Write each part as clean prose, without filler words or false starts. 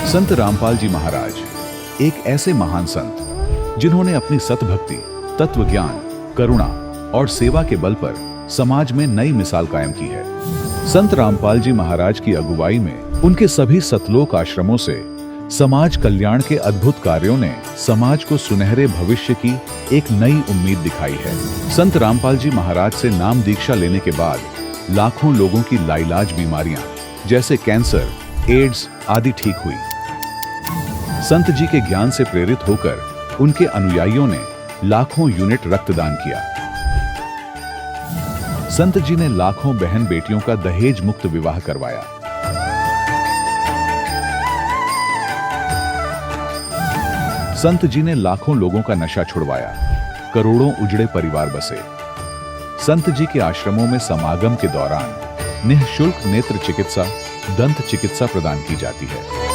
संत रामपाल जी महाराज एक ऐसे महान संत जिन्होंने अपनी सतभक्ति, तत्व ज्ञान, करुणा और सेवा के बल पर समाज में नई मिसाल कायम की है। संत रामपाल जी महाराज की अगुवाई में उनके सभी सतलोक आश्रमों से समाज कल्याण के अद्भुत कार्यों ने समाज को सुनहरे भविष्य की एक नई उम्मीद दिखाई है। संत रामपाल जी महाराज से नाम दीक्षा लेने के बाद लाखों लोगों की लाइलाज बीमारियां जैसे कैंसर, एड्स आदि ठीक हुई। संत जी के ज्ञान से प्रेरित होकर उनके अनुयायियों ने लाखों यूनिट रक्तदान किया। संत जी ने लाखों बहन बेटियों का दहेज मुक्त विवाह करवाया। संत जी ने लाखों लोगों का नशा छुड़वाया, करोड़ों उजड़े परिवार बसे। संत जी के आश्रमों में समागम के दौरान निःशुल्क नेत्र चिकित्सा, दंत चिकित्सा प्रदान की जाती है।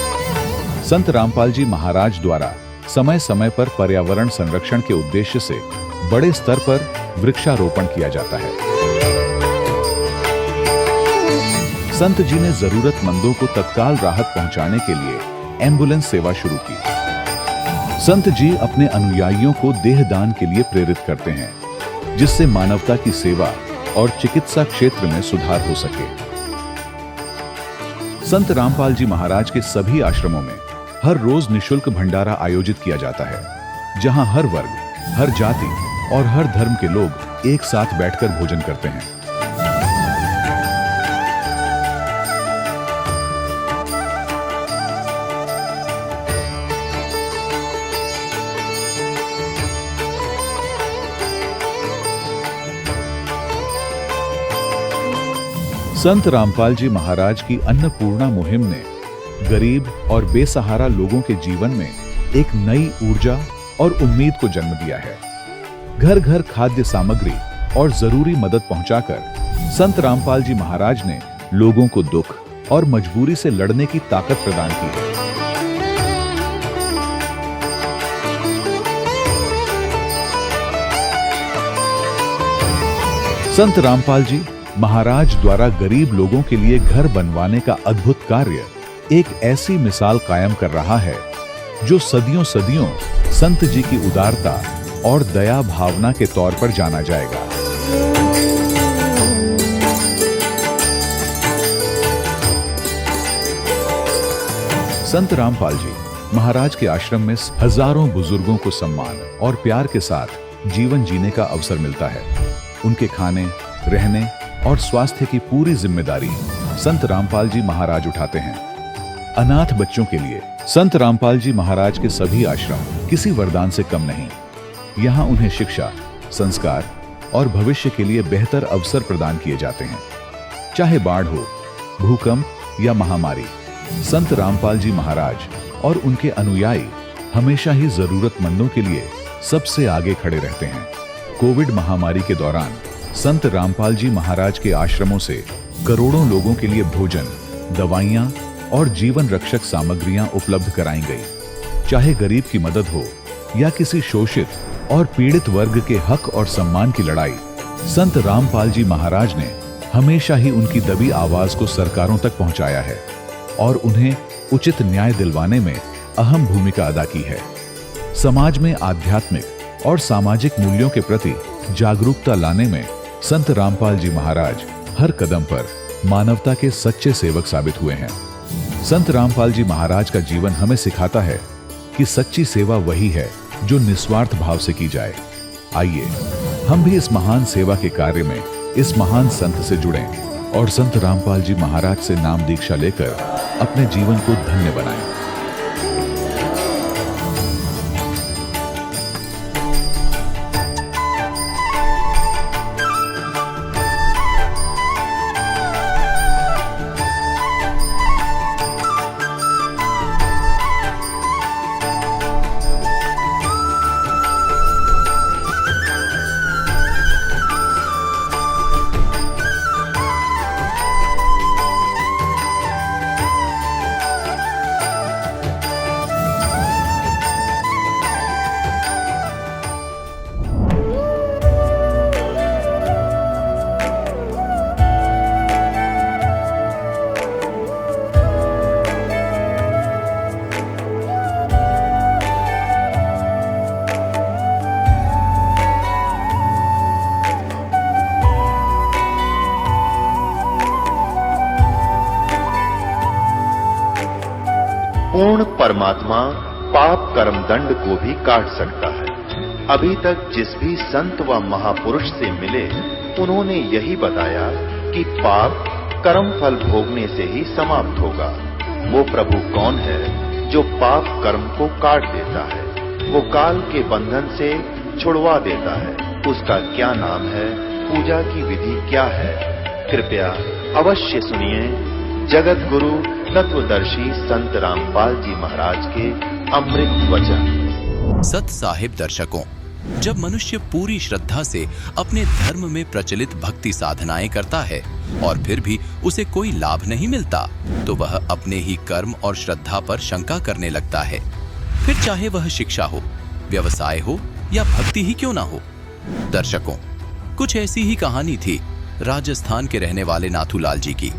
संत रामपाल जी महाराज द्वारा समय समय पर पर्यावरण संरक्षण के उद्देश्य से बड़े स्तर पर वृक्षारोपण किया जाता है। संत जी ने जरूरतमंदों को तत्काल राहत पहुंचाने के लिए एम्बुलेंस सेवा शुरू की। संत जी अपने अनुयायियों को देहदान के लिए प्रेरित करते हैं, जिससे मानवता की सेवा और चिकित्सा क्षेत्र में सुधार हो सके। संत रामपाल जी महाराज के सभी आश्रमों में हर रोज निःशुल्क भंडारा आयोजित किया जाता है, जहां हर वर्ग, हर जाति और हर धर्म के लोग एक साथ बैठकर भोजन करते हैं। संत रामपाल जी महाराज की अन्नपूर्णा मुहिम ने गरीब और बेसहारा लोगों के जीवन में एक नई ऊर्जा और उम्मीद को जन्म दिया है। घर घर खाद्य सामग्री और जरूरी मदद पहुंचाकर संत रामपाल जी महाराज ने लोगों को दुख और मजबूरी से लड़ने की ताकत प्रदान की है। संत रामपाल जी महाराज द्वारा गरीब लोगों के लिए घर बनवाने का अद्भुत कार्य एक ऐसी मिसाल कायम कर रहा है जो सदियों सदियों संत जी की उदारता और दया भावना के तौर पर जाना जाएगा। संत रामपाल जी महाराज के आश्रम में हजारों बुजुर्गों को सम्मान और प्यार के साथ जीवन जीने का अवसर मिलता है। उनके खाने, रहने और स्वास्थ्य की पूरी जिम्मेदारी संत रामपाल जी महाराज उठाते हैं। अनाथ बच्चों के लिए संत रामपाल जी महाराज के सभी आश्रम किसी वरदान से कम नहीं। यहाँ उन्हें शिक्षा, संस्कार और भविष्य के लिए बेहतर अवसर प्रदान किए जाते हैं। चाहे बाढ़ हो, भूकंप या महामारी, संत रामपाल जी महाराज और उनके अनुयायी हमेशा ही जरूरतमंदों के लिए सबसे आगे खड़े रहते हैं। कोविड महामारी के दौरान संत रामपाल जी महाराज के आश्रमों से करोड़ों लोगों के लिए भोजन, दवाइयां और जीवन रक्षक सामग्रियां उपलब्ध कराई गई। चाहे गरीब की मदद हो या किसी शोषित और पीड़ित वर्ग के हक और सम्मान की लड़ाई, संत रामपाल जी महाराज ने हमेशा ही उनकी दबी आवाज को सरकारों तक पहुंचाया है और उन्हें उचित न्याय दिलवाने में अहम भूमिका अदा की है। समाज में आध्यात्मिक और सामाजिक मूल्यों के प्रति जागरूकता लाने में संत रामपाल जी महाराज हर कदम पर मानवता के सच्चे सेवक साबित हुए हैं। संत रामपाल जी महाराज का जीवन हमें सिखाता है कि सच्ची सेवा वही है जो निस्वार्थ भाव से की जाए। आइए हम भी इस महान सेवा के कार्य में इस महान संत से जुड़ें और संत रामपाल जी महाराज से नाम दीक्षा लेकर अपने जीवन को धन्य बनाएं। पूर्ण परमात्मा पाप कर्म दंड को भी काट सकता है। अभी तक जिस भी संत व महापुरुष से मिले, उन्होंने यही बताया कि पाप कर्म फल भोगने से ही समाप्त होगा। वो प्रभु कौन है जो पाप कर्म को काट देता है, वो काल के बंधन से छुड़वा देता है। उसका क्या नाम है, पूजा की विधि क्या है? कृपया अवश्य सुनिए जगत गुरु तत्वदर्शी संत रामपाल जी महाराज के अमृत वचन। सत साहिब दर्शकों, जब मनुष्य पूरी श्रद्धा से अपने धर्म में प्रचलित भक्ति साधनाएं करता है और फिर भी उसे कोई लाभ नहीं मिलता, तो वह अपने ही कर्म और श्रद्धा पर शंका करने लगता है। फिर चाहे वह शिक्षा हो, व्यवसाय हो या भक्ति ही क्यों ना हो। दर्शकों, कुछ ऐसी ही कहानी थी राजस्थान के रहने वाले नाथूलाल जी की।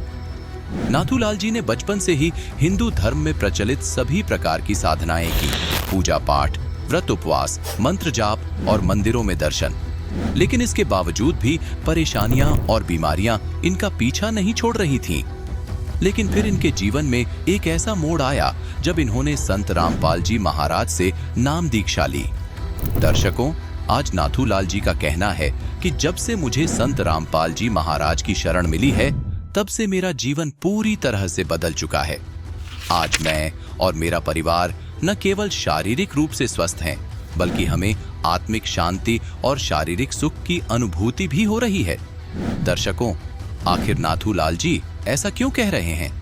नाथूलाल जी ने बचपन से ही हिंदू धर्म में प्रचलित सभी प्रकार की साधनाएं की, पूजा पाठ, व्रत उपवास, मंत्र जाप और मंदिरों में दर्शन। लेकिन इसके बावजूद भी परेशानियां और बीमारियां इनका पीछा नहीं छोड़ रही थीं। लेकिन फिर इनके जीवन में एक ऐसा मोड़ आया जब इन्होंने संत रामपाल जी महाराज से नाम दीक्षा ली। दर्शकों, आज नाथूलाल जी का कहना है कि जब से मुझे संत रामपाल जी महाराज की शरण मिली है, तब से मेरा जीवन पूरी तरह से बदल चुका है। आज मैं और मेरा परिवार न केवल शारीरिक रूप से स्वस्थ हैं, बल्कि हमें आत्मिक शांति और शारीरिक सुख की अनुभूति भी हो रही है। दर्शकों, आखिर नाथूलाल जी ऐसा क्यों कह रहे हैं?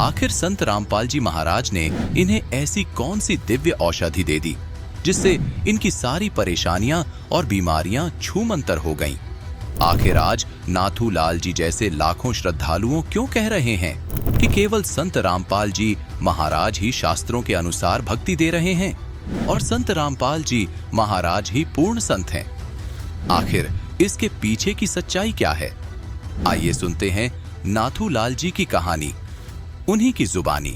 आखिर संत रामपाल जी महाराज ने इन्हें ऐसी कौन सी दिव्य औषधि दे दी जिससे इनकी सारी परेशानियां और बीमारियां छूमंतर हो गईं? आखिर आज नाथूलाल जी जैसे लाखों श्रद्धालुओं क्यों कह रहे हैं कि केवल संत रामपाल जी महाराज ही शास्त्रों के अनुसार भक्ति दे रहे हैं और संत रामपाल जी महाराज ही पूर्ण संत हैं? आखिर इसके पीछे की सच्चाई क्या है? आइए सुनते हैं नाथूलाल जी की कहानी, उन्हीं की जुबानी।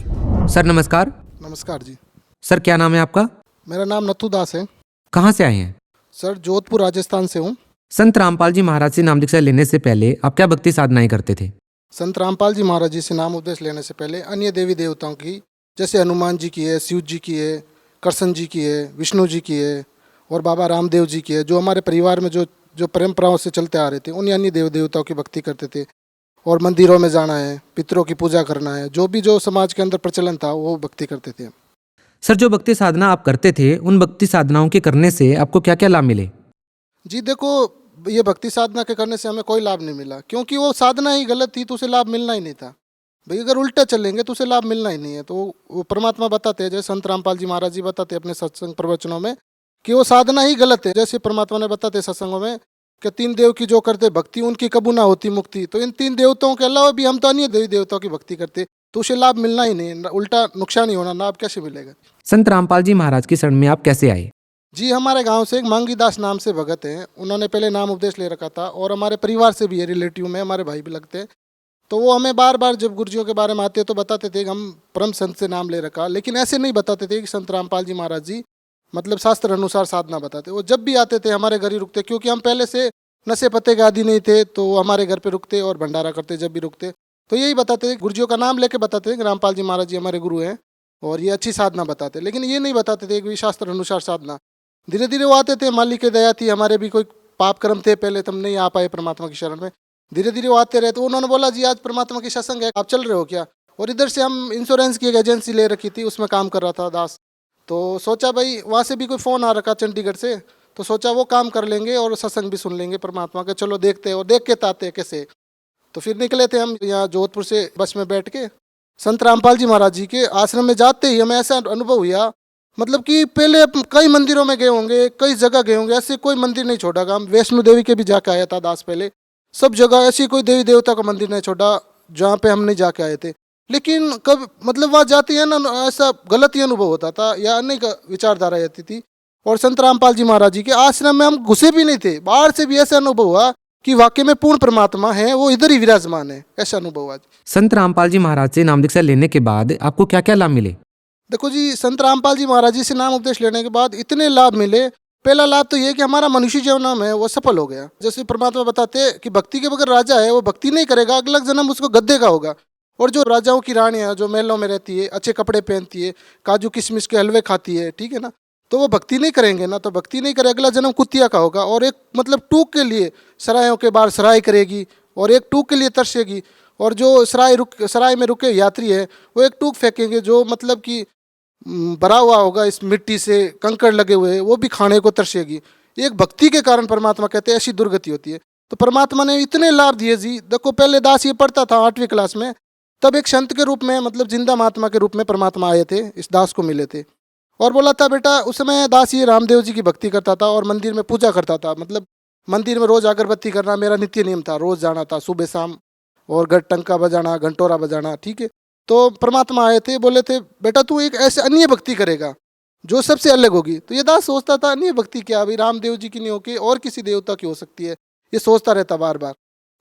सर नमस्कार। नमस्कार जी। सर क्या नाम है आपका? मेरा नाम नथु दास है। कहाँ से आए हैं? सर जोधपुर राजस्थान से हूँ। संत रामपाल जी महाराज से नाम दीक्षा लेने से पहले आप क्या भक्ति साधनाएं करते थे? संत रामपाल जी महाराज जी से नाम उपदेश लेने से पहले अन्य देवी देवताओं की, जैसे हनुमान जी की है, शिव जी की है, कृष्ण जी की है, विष्णु जी की है और बाबा रामदेव जी की है, जो हमारे परिवार में जो परंपराओं से चलते आ रहे थे, उन्हीं अन्य देव देवताओं की भक्ति करते थे। और मंदिरों में जाना है, पितरों की पूजा करना है, जो समाज के अंदर प्रचलन था वो भक्ति करते थे। सर जो भक्ति साधना आप करते थे, उन भक्ति साधनाओं के करने से आपको क्या क्या लाभ मिले? जी देखो, ये भक्ति साधना के करने से हमें कोई लाभ नहीं मिला, क्योंकि वो साधना ही गलत थी, तो उसे लाभ मिलना ही नहीं था। भाई अगर उल्टा चलेंगे तो उसे लाभ मिलना ही नहीं है। तो वो परमात्मा बताते हैं, जैसे संत रामपाल जी महाराज जी बताते हैं अपने सत्संग प्रवचनों में, कि वो साधना ही गलत है। जैसे परमात्मा ने बताते हैं सत्संगों में कि 3 देव की जो करते भक्ति, उनकी कबू ना होती मुक्ति। तो इन 3 देवताओं के अलावा भी हम तो अन्य देवी देवताओं की भक्ति करते, तो उसे लाभ मिलना ही नहीं, उल्टा नुकसान ही होना, लाभ कैसे मिलेगा? संत रामपाल जी महाराज की शरण में आप कैसे आए? जी, हमारे गांव से एक मांगी दास नाम से भगत हैं, उन्होंने पहले नाम उपदेश ले रखा था और हमारे परिवार से भी है, रिलेटिव में हमारे भाई भी लगते हैं। तो वो हमें बार बार जब गुरुजियों के बारे में आते तो बताते थे कि हम परम संत से नाम ले रखा, लेकिन ऐसे नहीं बताते थे कि संत रामपाल जी महाराज जी मतलब शास्त्र अनुसार साधना बताते। वो जब भी आते थे हमारे घर ही रुकते, क्योंकि हम पहले से नशे पत्ते के आदि नहीं थे, तो हमारे घर पे रुकते और भंडारा करते। जब भी रुकते तो यही बताते थे, गुरुजियों का नाम लेके बताते थे कि रामपाल जी महाराज जी हमारे गुरु हैं और ये अच्छी साधना बताते, लेकिन ये नहीं बताते थे कि शास्त्र अनुसार साधना। धीरे धीरे वो आते थे, मालिक की दया थी, हमारे भी कोई पाप कर्म थे पहले, तुम नहीं आ पाए परमात्मा की शरण में। धीरे धीरे वो आते रहे, तो उन्होंने बोला जी आज परमात्मा की सत्संग है, आप चल रहे हो क्या? और इधर से हम इंश्योरेंस की एक एजेंसी ले रखी थी, उसमें काम कर रहा था दास। तो सोचा भाई वहाँ से भी कोई फ़ोन आ रखा चंडीगढ़ से, तो सोचा वो काम कर लेंगे और सत्संग भी सुन लेंगे परमात्मा के, चलो देखते हैं और देख के ताते कैसे। तो फिर निकले थे हम यहाँ जोधपुर से बस में बैठ के, संत रामपाल जी महाराज जी के आश्रम में जाते ही हमें ऐसा अनुभव हुआ, मतलब कि पहले कई मंदिरों में गए होंगे, कई जगह गए होंगे, ऐसे कोई मंदिर नहीं छोड़ा। हम वैष्णो देवी के भी जाके आया था दास पहले, सब जगह ऐसी कोई देवी देवता का मंदिर नहीं छोड़ा जहाँ पे हम नहीं जाके आए थे। लेकिन कब मतलब वहाँ जाती है ना, ऐसा गलत ही अनुभव होता था या अनेक विचारधारा रहती थी। और संत रामपाल जी महाराज जी के आश्रम में हम घुसे भी नहीं थे, बाहर से भी ऐसा अनुभव हुआ कि वाकई में पूर्ण परमात्मा है, वो इधर ही विराजमान है, ऐसा अनुभव आज। संत रामपाल जी महाराज से नाम दीक्षा लेने के बाद आपको क्या क्या लाभ मिले? देखो जी, संत रामपाल जी महाराज जी से नाम उपदेश लेने के बाद इतने लाभ मिले। पहला लाभ तो ये कि हमारा मनुष्य जीवन है वो सफल हो गया। जैसे परमात्मा बताते हैं कि भक्ति के बगैर राजा है, वो भक्ति नहीं करेगा, अगला जन्म उसको गद्दे का होगा। और जो राजाओं की रानियाँ जो महलों में रहती है, अच्छे कपड़े पहनती है, काजू किशमिश के हलवे खाती है, ठीक है ना, तो वो भक्ति नहीं करेंगे ना, तो भक्ति नहीं करे, अगला जन्म कुतिया का होगा। और एक मतलब टूक के लिए सरायों के बाहर सराय करेगी और एक टूक के लिए तरसेगी। और जो सराय में रुके यात्री है वो एक टूक फेंकेंगे जो मतलब कि भरा हुआ होगा इस मिट्टी से, कंकड़ लगे हुए, वो भी खाने को तरसेगी। एक भक्ति के कारण परमात्मा कहते हैं ऐसी दुर्गति होती है। तो परमात्मा ने इतने लाभ दिए जी। देखो पहले दास ये पढ़ता था 8वीं क्लास में, तब एक संत के रूप में मतलब जिंदा महात्मा के रूप में परमात्मा आए थे, इस दास को मिले थे और बोला था बेटा, उस समय दास ये रामदेव जी की भक्ति करता था और मंदिर में पूजा करता था। मतलब मंदिर में रोज अगरबत्ती करना मेरा नित्य नियम था, रोज जाना था सुबह शाम, और गढ़ टंका बजाना, घंटोरा बजाना, ठीक है। तो परमात्मा आए थे, बोले थे बेटा तू एक ऐसे अन्य भक्ति करेगा जो सबसे अलग होगी। तो ये दास सोचता था अन्य भक्ति क्या, अभी रामदेव जी की नहीं होके और किसी देवता की हो सकती है, ये सोचता रहता बार बार।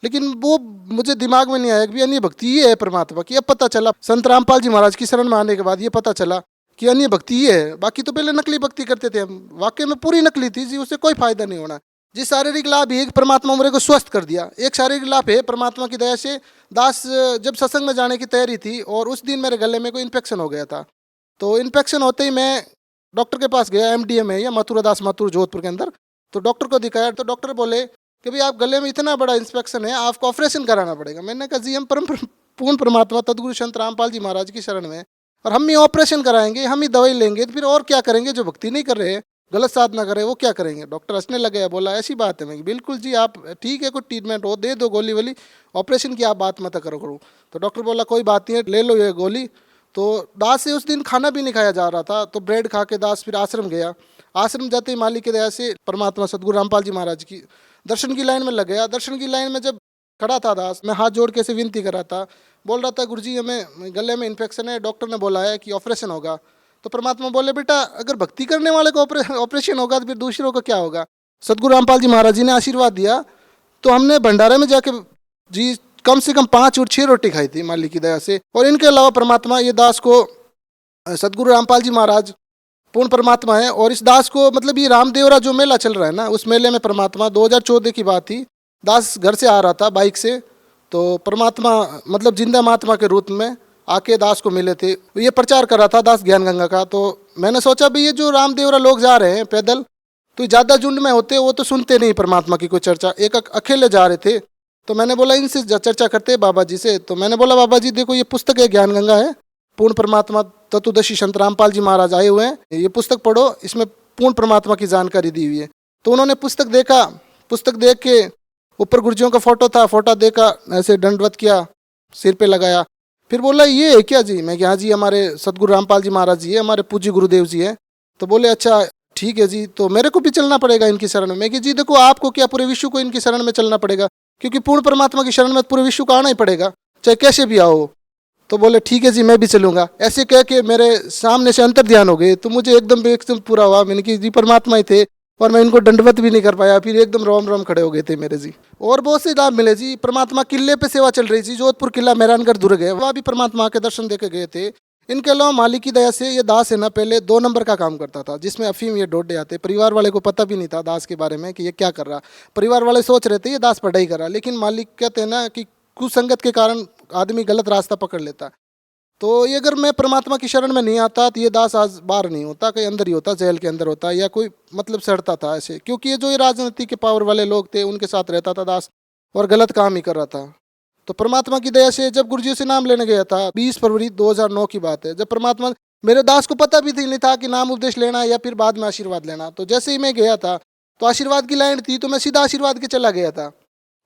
लेकिन वो मुझे दिमाग में नहीं आया कि अन्य भक्ति ये है परमात्मा की। अब पता चला संत रामपाल जी महाराज की शरण में आने के बाद ये पता चला कि अन्य भक्ति ये है। बाकी तो पहले नकली भक्ति करते थे हम, वाकई में पूरी नकली थी जी, उससे कोई फायदा नहीं होना। जी शारीरिक लाभ है, परमात्मा मेरे को स्वस्थ कर दिया। एक शारीरिक लाभ है परमात्मा की दया से, दास जब सत्संग में जाने की तैयारी थी और उस दिन मेरे गले में कोई इन्फेक्शन हो गया था। तो इन्फेक्शन होते ही मैं डॉक्टर के पास गया, MDM है या मथुरा दास माथुर जोधपुर के अंदर। तो डॉक्टर को दिखाया तो डॉक्टर बोले कि भाई आप गले में इतना बड़ा इन्फेक्शन है, आपको ऑपरेशन कराना पड़ेगा। मैंने कहा जी हम पूर्ण परमात्मा तदगुरु संत रामपाल जी महाराज की शरण में, और हम ही ऑपरेशन कराएंगे, हम ही दवाई लेंगे, तो फिर और क्या करेंगे? जो भक्ति नहीं कर रहे हैं, गलत साधना कर रहे हैं, वो क्या करेंगे? डॉक्टर हंसने लगे, बोला ऐसी बात है। मैं बिल्कुल जी, आप ठीक है, कोई ट्रीटमेंट हो दे दो गोली वोली, ऑपरेशन की आप बात मत करो। तो डॉक्टर बोला कोई बात नहीं है, ले लो ये गोली। तो दास से उस दिन खाना भी नहीं खाया जा रहा था, तो ब्रेड खा के दास फिर आश्रम गया। आश्रम जाते ही मालिक की दया से परमात्मा सदगुरु रामपाल जी महाराज की दर्शन की लाइन में लग गया। दर्शन की लाइन में जब खड़ा था दास, मैं हाथ जोड़ के ऐसे विनती कर रहा था, बोल रहा था गुरुजी हमें गले में इन्फेक्शन है, डॉक्टर ने बोला है कि ऑपरेशन होगा। तो परमात्मा बोले बेटा अगर भक्ति करने वाले को ऑपरेशन होगा तो फिर दूसरों को क्या होगा? सदगुरु रामपाल जी महाराज जी ने आशीर्वाद दिया। तो हमने भंडारे में जाके जी कम से कम 5 और 6 रोटी खाई थी मालिक की दया से। और इनके अलावा परमात्मा ये दास को सदगुरु रामपाल जी महाराज पूर्ण परमात्मा है। और इस दास को मतलब ये रामदेवरा जो मेला चल रहा है ना, उस मेले में परमात्मा 2014 की बात थी, दास घर से आ रहा था बाइक से, तो परमात्मा मतलब जिंदा महात्मा के रूप में आके दास को मिले थे। ये प्रचार कर रहा था दास ज्ञान गंगा का। तो मैंने सोचा भी ये जो रामदेवरा लोग जा रहे हैं पैदल, तो ज़्यादा झुंड में होते वो तो सुनते नहीं परमात्मा की कोई चर्चा, एक अकेले जा रहे थे। तो मैंने बोला इनसे चर्चा करते बाबा जी से। तो मैंने बोला बाबा जी देखो ये पुस्तक है ज्ञान गंगा है, पूर्ण परमात्मा तत्वदर्शी संत रामपाल जी महाराज आए हुए हैं, ये पुस्तक पढ़ो, इसमें पूर्ण परमात्मा की जानकारी दी हुई है। तो उन्होंने पुस्तक देखा, पुस्तक देख के ऊपर गुरुजियों का फोटो था, फोटो देखा, ऐसे दंडवत किया, सिर पे लगाया, फिर बोला ये है क्या जी? मैं कि हाँ जी हमारे सदगुरु रामपाल जी महाराज जी है, हमारे पूज्य गुरुदेव जी है। तो बोले अच्छा ठीक है जी, तो मेरे को भी चलना पड़ेगा इनकी शरण में? मैं कि जी देखो आपको क्या पूरे विश्व को इनकी शरण में चलना पड़ेगा, क्योंकि पूर्ण परमात्मा की शरण में पूरे विश्व को आना ही पड़ेगा, चाहे कैसे भी आओ। तो बोले ठीक है जी मैं भी चलूंगा। ऐसे कह के मेरे सामने से अंतर ध्यान हो गए। तो मुझे एकदम पूरा हुआ, मैंने कि जी परमात्मा ही थे, और मैं इनको दंडवत भी नहीं कर पाया, फिर एकदम रोम रोम खड़े हो गए थे मेरे जी। और बहुत से लाभ मिले जी। परमात्मा किले पे सेवा चल रही थी, जोधपुर किला मेहरानगढ़ दुर्ग है, वहाँ भी परमात्मा के दर्शन देके गए थे। इनके अलावा मालिक की दया से ये दास है ना पहले 2 नंबर का काम करता था, जिसमें अफीम ये डोडे आते। परिवार वाले को पता भी नहीं था दास के बारे में कि ये क्या कर रहा। परिवार वाले सोच रहे थे ये दास पढ़ाई कर रहा, लेकिन मालिक कहते हैं ना कि कुसंगत के कारण आदमी गलत रास्ता पकड़ लेता। तो ये अगर मैं परमात्मा की शरण में नहीं आता तो ये दास आज बाहर नहीं होता, कहीं अंदर ही होता, जेल के अंदर होता, या कोई मतलब सड़ता था ऐसे। क्योंकि ये जो ये राजनीति के पावर वाले लोग थे उनके साथ रहता था दास, और गलत काम ही कर रहा था। तो परमात्मा की दया से जब गुरुजी से नाम लेने गया था, 20 फरवरी 2009 की बात है, जब परमात्मा मेरे दास को पता भी नहीं था कि नाम उपदेश लेना या फिर बाद में आशीर्वाद लेना। तो जैसे ही मैं गया था तो आशीर्वाद की लाइन थी, तो मैं सीधा आशीर्वाद के चला गया था।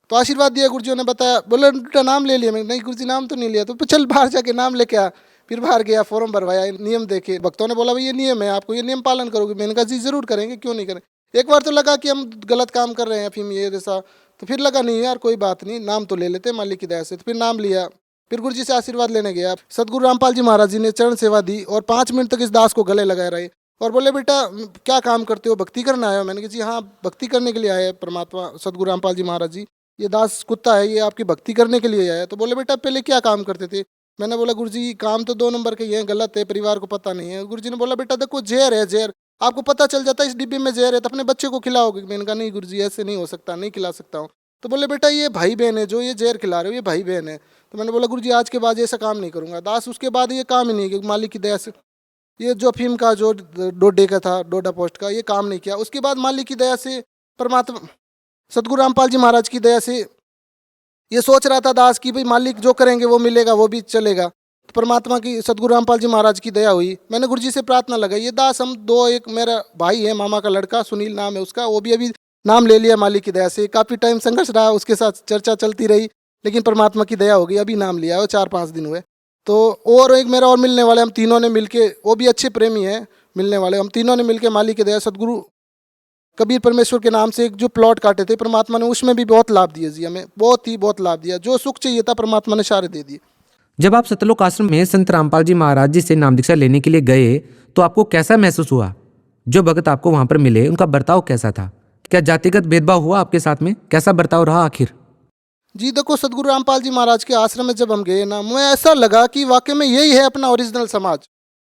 तो आशीर्वाद दिया, गुरुजी ने बताया, बोले बेटा नाम ले लिया? मैं नहीं गुरुजी नाम तो नहीं लिया। तो चल बाहर जाके नाम लेके आ। फिर बाहर गया, फॉर्म भरवाया, नियम देखे। भक्तों ने बोला भाई ये नियम है, आपको ये नियम पालन करोगे? मैंने कहा जी जरूर करेंगे, क्यों नहीं करें। एक बार तो लगा कि हम गलत काम कर रहे हैं, फिर ये जैसा, तो फिर लगा नहीं यार कोई बात नहीं, नाम तो ले लेते मालिक की दया से। तो फिर नाम लिया, फिर गुरुजी से आशीर्वाद लेने गया। सदगुरु रामपाल जी महाराज जी ने चरण सेवा दी और 5 मिनट तक इस दास को गले लगाए रहे और बोले बेटा क्या काम करते हो? भक्ति करना आया हो? मैंने कहा जी हाँ भक्ति करने के लिए आया है परमात्मा सदगुरु रामपाल जी महाराज जी, ये दास कुत्ता है, ये आपकी भक्ति करने के लिए आया है। तो बोले बेटा पहले क्या काम करते थे? मैंने बोला गुरुजी काम तो 2 नंबर के ही हैं, गलत है, परिवार को पता नहीं है। गुरुजी ने बोला बेटा देखो जहर है, जहर आपको पता चल जाता है इस डिब्बे में जहर है तो अपने बच्चे को खिलाओगे? मैंने कहा नहीं गुरुजी ऐसे नहीं हो सकता, नहीं खिला सकता हूँ। तो बोले बेटा ये भाई बहन है, जो ये जहर खिला रहे हो ये भाई बहन है। तो मैंने बोला गुरुजी आज के बाद ऐसा काम नहीं करूँगा। दास उसके बाद ये काम ही नहीं किया, मालिक की दया से। ये जो अफीम का जो डोडे का था, डोडा पोस्ट का, ये काम नहीं किया। उसके बाद मालिक की दया से, परमात्मा सदगुरु रामपाल जी महाराज की दया से ये सोच रहा था दास कि भाई मालिक जो करेंगे वो मिलेगा, वो भी चलेगा। तो परमात्मा की, सदगुरु रामपाल जी महाराज की दया हुई। मैंने गुरुजी से प्रार्थना लगाई, ये दास हम दो, एक मेरा भाई है मामा का लड़का सुनील नाम है उसका, वो भी अभी नाम ले लिया मालिक की दया से। काफ़ी टाइम संघर्ष रहा, उसके साथ चर्चा चलती रही, लेकिन परमात्मा की दया हो गई, अभी नाम लिया है, 4-5 दिन हुए। तो और एक मेरा और मिलने वाले, हम तीनों ने मिलके, वो भी अच्छे प्रेमी हैं मिलने वाले, हम तीनों ने मिलके मालिक की दया सदगुरु कबीर परमेश्वर के नाम से एक जो प्लॉट काटे थे परमात्मा ने, उसमें भी बहुत लाभ दिया जी, हमें बहुत लाभ दिया। जो सुख चाहिए था परमात्मा ने सारे दे दिए। जब आप सतलोक आश्रम में संत रामपाल जी महाराज जी से नाम दीक्षा लेने के लिए गए तो आपको कैसा महसूस हुआ? जो भगत आपको वहां पर मिले उनका बर्ताव कैसा था? क्या जातिगत भेदभाव हुआ आपके साथ में? कैसा बर्ताव रहा आखिर? जी देखो, सदगुरु रामपाल जी महाराज के आश्रम में जब हम गए ना, मुझे ऐसा लगा कि वाकई में यही है अपना ओरिजिनल समाज।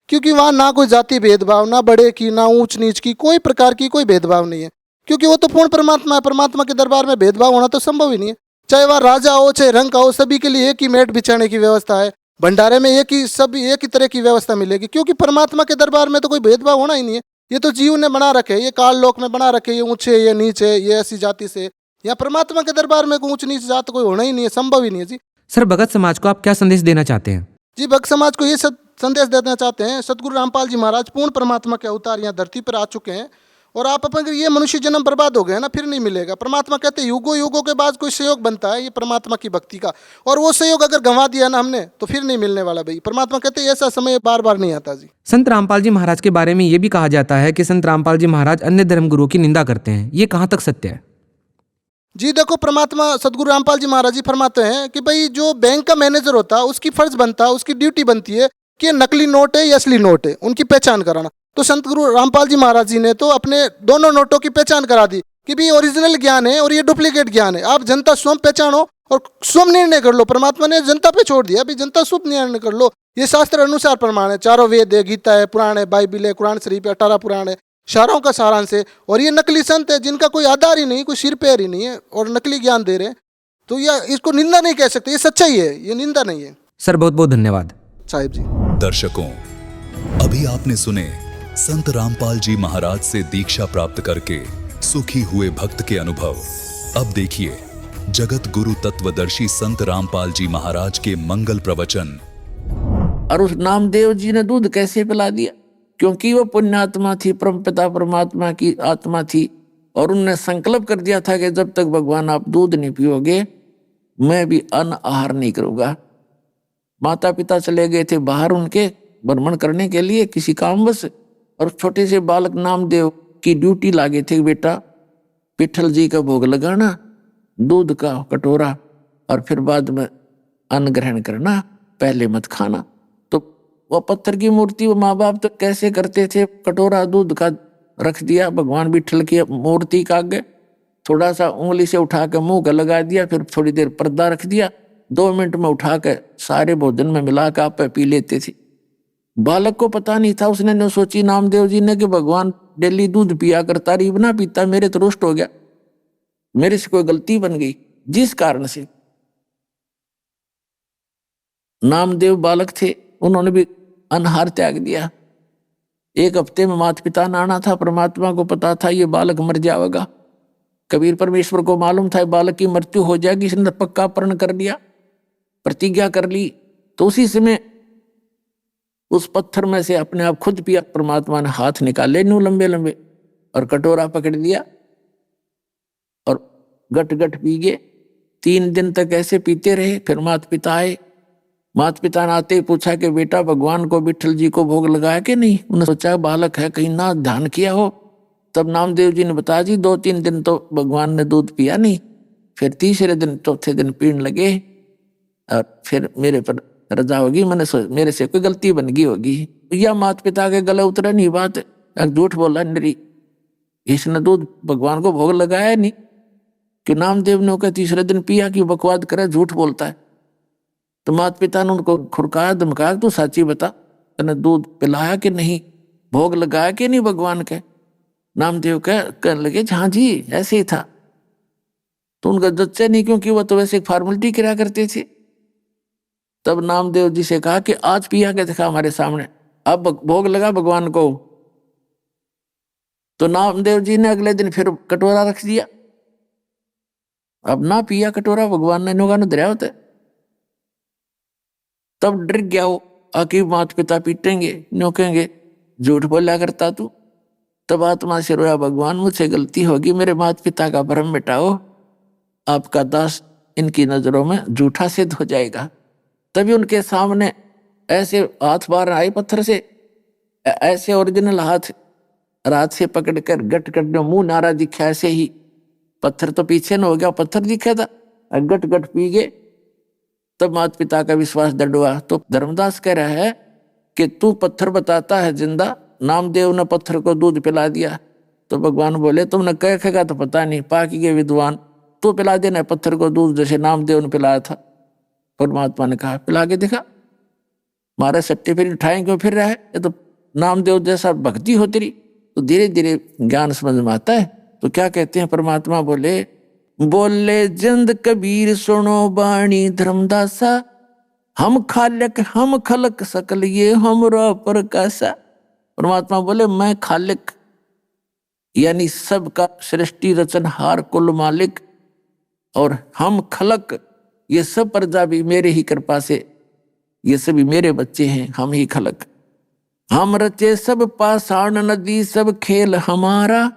क्योंकि वहाँ ना कोई जाति भेदभाव, ना बड़े की, ना ऊंच नीच की, कोई प्रकार की कोई भेदभाव नहीं है। क्योंकि वो तो पूर्ण परमात्मा है। परमात्मा के दरबार में भेदभाव होना तो संभव ही नहीं है। चाहे वह राजा हो, चाहे रंग का हो, सभी के लिए एक ही मेट बिछाने की व्यवस्था है। भंडारे में एक ही तरह की व्यवस्था मिलेगी। क्योंकि परमात्मा के दरबार में तो कोई भेदभाव होना ही नहीं है। ये तो जीव ने बना रखे, ये काल लोक में बना रखे, ये ऊंचे, ये नीचे, ये ऐसी जाति से। या परमात्मा के दरबार में कोई ऊंच नीच जात कोई होना ही नहीं है, संभव ही नहीं है जी। सर, भगत समाज को आप क्या संदेश देना चाहते हैं? जी, भक्त समाज को ये सब संदेश देना चाहते हैं, सदगुरु रामपाल जी महाराज पूर्ण परमात्मा के अवतार यहाँ धरती पर आ चुके हैं। और आप अपन ये मनुष्य जन्म बर्बाद हो गए ना, फिर नहीं मिलेगा। परमात्मा कहते हैं युगों युगों के बाद कोई सहयोग बनता है ये परमात्मा की भक्ति का, और वो सहयोग अगर गंवा दिया ना हमने तो फिर नहीं मिलने वाला भाई। परमात्मा कहते हैं ऐसा समय बार बार नहीं आता जी। संत रामपाल जी महाराज के बारे में ये भी कहा जाता है कि संत रामपाल जी महाराज अन्य धर्मगुरुओं की निंदा करते हैं, ये कहाँ तक सत्य है? जी देखो, परमात्मा सदगुरु रामपाल जी महाराज जी फरमाते हैं कि भाई जो बैंक का मैनेजर होता है उसकी फर्ज बनता है, उसकी ड्यूटी बनती है कि ये नकली नोट है या असली नोट है, उनकी पहचान कराना। तो संत गुरु रामपाल जी महाराज जी ने तो अपने दोनों नोटों की पहचान करा दी कि भाई ओरिजिनल ज्ञान है और ये डुप्लीकेट ज्ञान है। आप जनता स्वयं पहचानो और स्वयं निर्णय कर लो। परमात्मा ने जनता पे छोड़ दिया, भाई जनता स्वयं निर्णय कर लो। ये शास्त्र अनुसार प्रमाण है, चारों वेद है, गीता है, पुराण है, बाइबिल है, कुरान शरीफ है, 18 पुराण है, शारों का सारांश है। और ये नकली संत है जिनका कोई आधार ही नहीं, कोई सिर पैर ही नहीं है और नकली ज्ञान दे रहे हैं। तो यह इसको निंदा नहीं कह सकते, ये सच्चाई है, ये निंदा नहीं है। सर, बहुत बहुत धन्यवाद साहिब जी। दर्शकों, अभी आपने सुने संत रामपाल जी महाराज से दीक्षा प्राप्त करके सुखी हुए भक्त के अनुभव। अब देखिए जगत गुरु तत्वदर्शी संत रामपाल जी महाराज के मंगल प्रवचन। और उस नामदेव जी ने दूध कैसे पिला दिया? क्योंकि वो पुण्यात्मा थी, परमपिता परमात्मा की आत्मा थी, और उनने संकल्प कर दिया था कि जब तक भगवान आप दूध नहीं पियोगे मैं भी अन्न आहार नहीं करूंगा। माता पिता चले गए थे बाहर उनके भ्रमण करने के लिए किसी कामवश, और छोटे से बालक नामदेव की ड्यूटी लागे थे, बेटा विठल जी का भोग लगाना, दूध का कटोरा, और फिर बाद में अन्न ग्रहण करना, पहले मत खाना। तो वो पत्थर की मूर्ति वो माँ बाप तो कैसे करते थे, कटोरा दूध का रख दिया भगवान विठल की मूर्ति का आगे, थोड़ा सा उंगली से उठा के मुंह का लगा दिया, फिर थोड़ी देर पर्दा रख दिया, 2 मिनट में उठा के सारे भोजन में मिला के आप पी लेते थे। बालक को पता नहीं था, उसने न सोची नामदेव जी ने कि भगवान डेली दूध पिया करता, रीब ना पीता, मेरे तो रोस्ट हो गया, मेरे से कोई गलती बन गई, जिस कारण से नामदेव बालक थे उन्होंने भी अनहार त्याग दिया। 1 हफ्ते में माता पिता ने आना था। परमात्मा को पता था ये बालक मर जाएगा, कबीर परमेश्वर को मालूम था बालक की मृत्यु हो जाएगी, इसने पक्का प्रण कर लिया, प्रतिज्ञा कर ली। तो उसी समय उस पत्थर में से अपने आप खुद पिया। परमात्मा ने हाथ निकाले न्यू लंबे लंबे और कटोरा पकड़ दिया और गट गट पी गए। 3 दिन तक ऐसे पीते रहे। फिर माता पिता आए। माता पिता ने आते ही पूछा कि बेटा भगवान को विठल जी को भोग लगाया कि नहीं? उन्होंने सोचा बालक है कहीं ना ध्यान किया हो। तब नामदेव जी ने बताया जी 2-3 दिन तो भगवान ने दूध पिया नहीं, फिर तीसरे दिन चौथे दिन पीने लगे और फिर मेरे पर रजा होगी, मेरे से कोई गलती बन गई होगी। या माता पिता के गले उतरे नहीं बात, झूठ बोला नरी, इसने दूध भगवान को भोग लगाया नहीं कि नामदेव ने होकर तीसरे दिन पिया, कि बकवाद करे, झूठ बोलता है। तो माता पिता ने उनको खुरकाया धमकाया, तू साची बता, तूने दूध पिलाया कि नहीं, भोग लगाया कि नहीं भगवान के? नामदेव कहने लगे हाँ जी ऐसे ही था। तो तो उनका जच्चा नहीं, क्योंकि वो तो वैसे एक फॉर्मेलिटी किया करते थे। तब नामदेव जी से कहा कि आज पिया के दिखा हमारे सामने, अब भोग लगा भगवान को। तो नामदेव जी ने अगले दिन फिर कटोरा रख दिया। अब ना पिया कटोरा, भगवान ने नोगा धरा होता है। तब डर गया वो, आखिर माता पिता पीटेंगे, नोकेंगे, झूठ बोला करता तू। तब आत्मा से रोया, भगवान मुझसे गलती होगी, मेरे माता पिता का भ्रम मिटाओ, आपका दास इनकी नजरों में झूठा सिद्ध हो जाएगा। तभी उनके सामने ऐसे हाथ बाहर आए पत्थर से, ऐसे ओरिजिनल हाथ रात से पकड़कर गट गट में मुंह नारा दिखा, ऐसे ही पत्थर तो पीछे न हो गया, पत्थर दिखा था, गट गट पी गए। तब माता पिता का विश्वास दृढ़ हुआ। तो धर्मदास कह रहा है कि तू पत्थर बताता है जिंदा, नामदेव ने पत्थर को दूध पिला दिया। तो भगवान बोले तुमने कह खेगा तो पता नहीं, पाकी के विद्वान, तू पिला देना पत्थर को दूध जैसे नामदेव ने पिलाया था। परमात्मा ने कहा पिला के दिखा, मारे सट्टे फिर उठाए क्यों फिर रहा है, ये तो नामदेव जैसा भक्ति हो तेरी। तो धीरे धीरे ज्ञान समझ में आता है। तो क्या कहते हैं परमात्मा, बोले जिंद कबीर सुनो बाणी धर्मदासा, हम खालिक हम खलक सकल ये हमरा प्रकाशा। परमात्मा बोले मैं खालिक यानी सबका सृष्टि रचनहार कुल मालिक, और हम खलक ये सब प्रजा भी मेरे ही कृपा से, ये सभी मेरे बच्चे हैं, हम ही खलक। हम रचे सब पाषाण नदी सब खेल हमारा,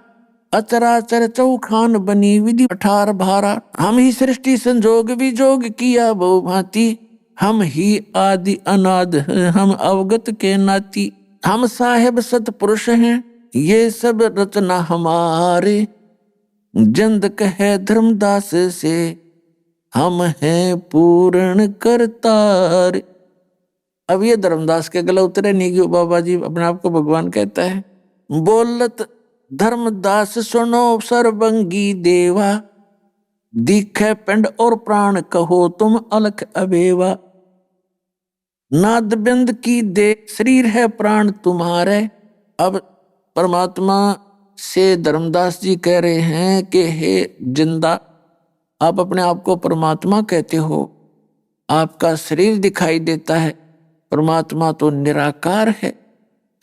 अचराचर चौखान बनी विधि 18 भारा। हम ही सृष्टि संजोग विजोग किया बहु भांति, हम ही आदि अनाद हैं हम अवगत के नाती। हम साहेब सतपुरुष हैं ये सब रचना हमारे, जंद कहे धर्मदास से हम हैं पूर्ण करतार। अब ये धर्मदास के गला उतरे नहीं क्यों, बाबा जी अपने आप को भगवान कहता है। बोलत धर्मदास सुनो सर्वंगी देवा, दिखे पिंड और प्राण कहो तुम अलख अबेवा। नाद बिंद की दे शरीर है प्राण तुम्हारे। अब परमात्मा से धर्मदास जी कह रहे हैं कि हे जिंदा, आप अपने आप को परमात्मा कहते हो, आपका शरीर दिखाई देता है, परमात्मा तो निराकार है।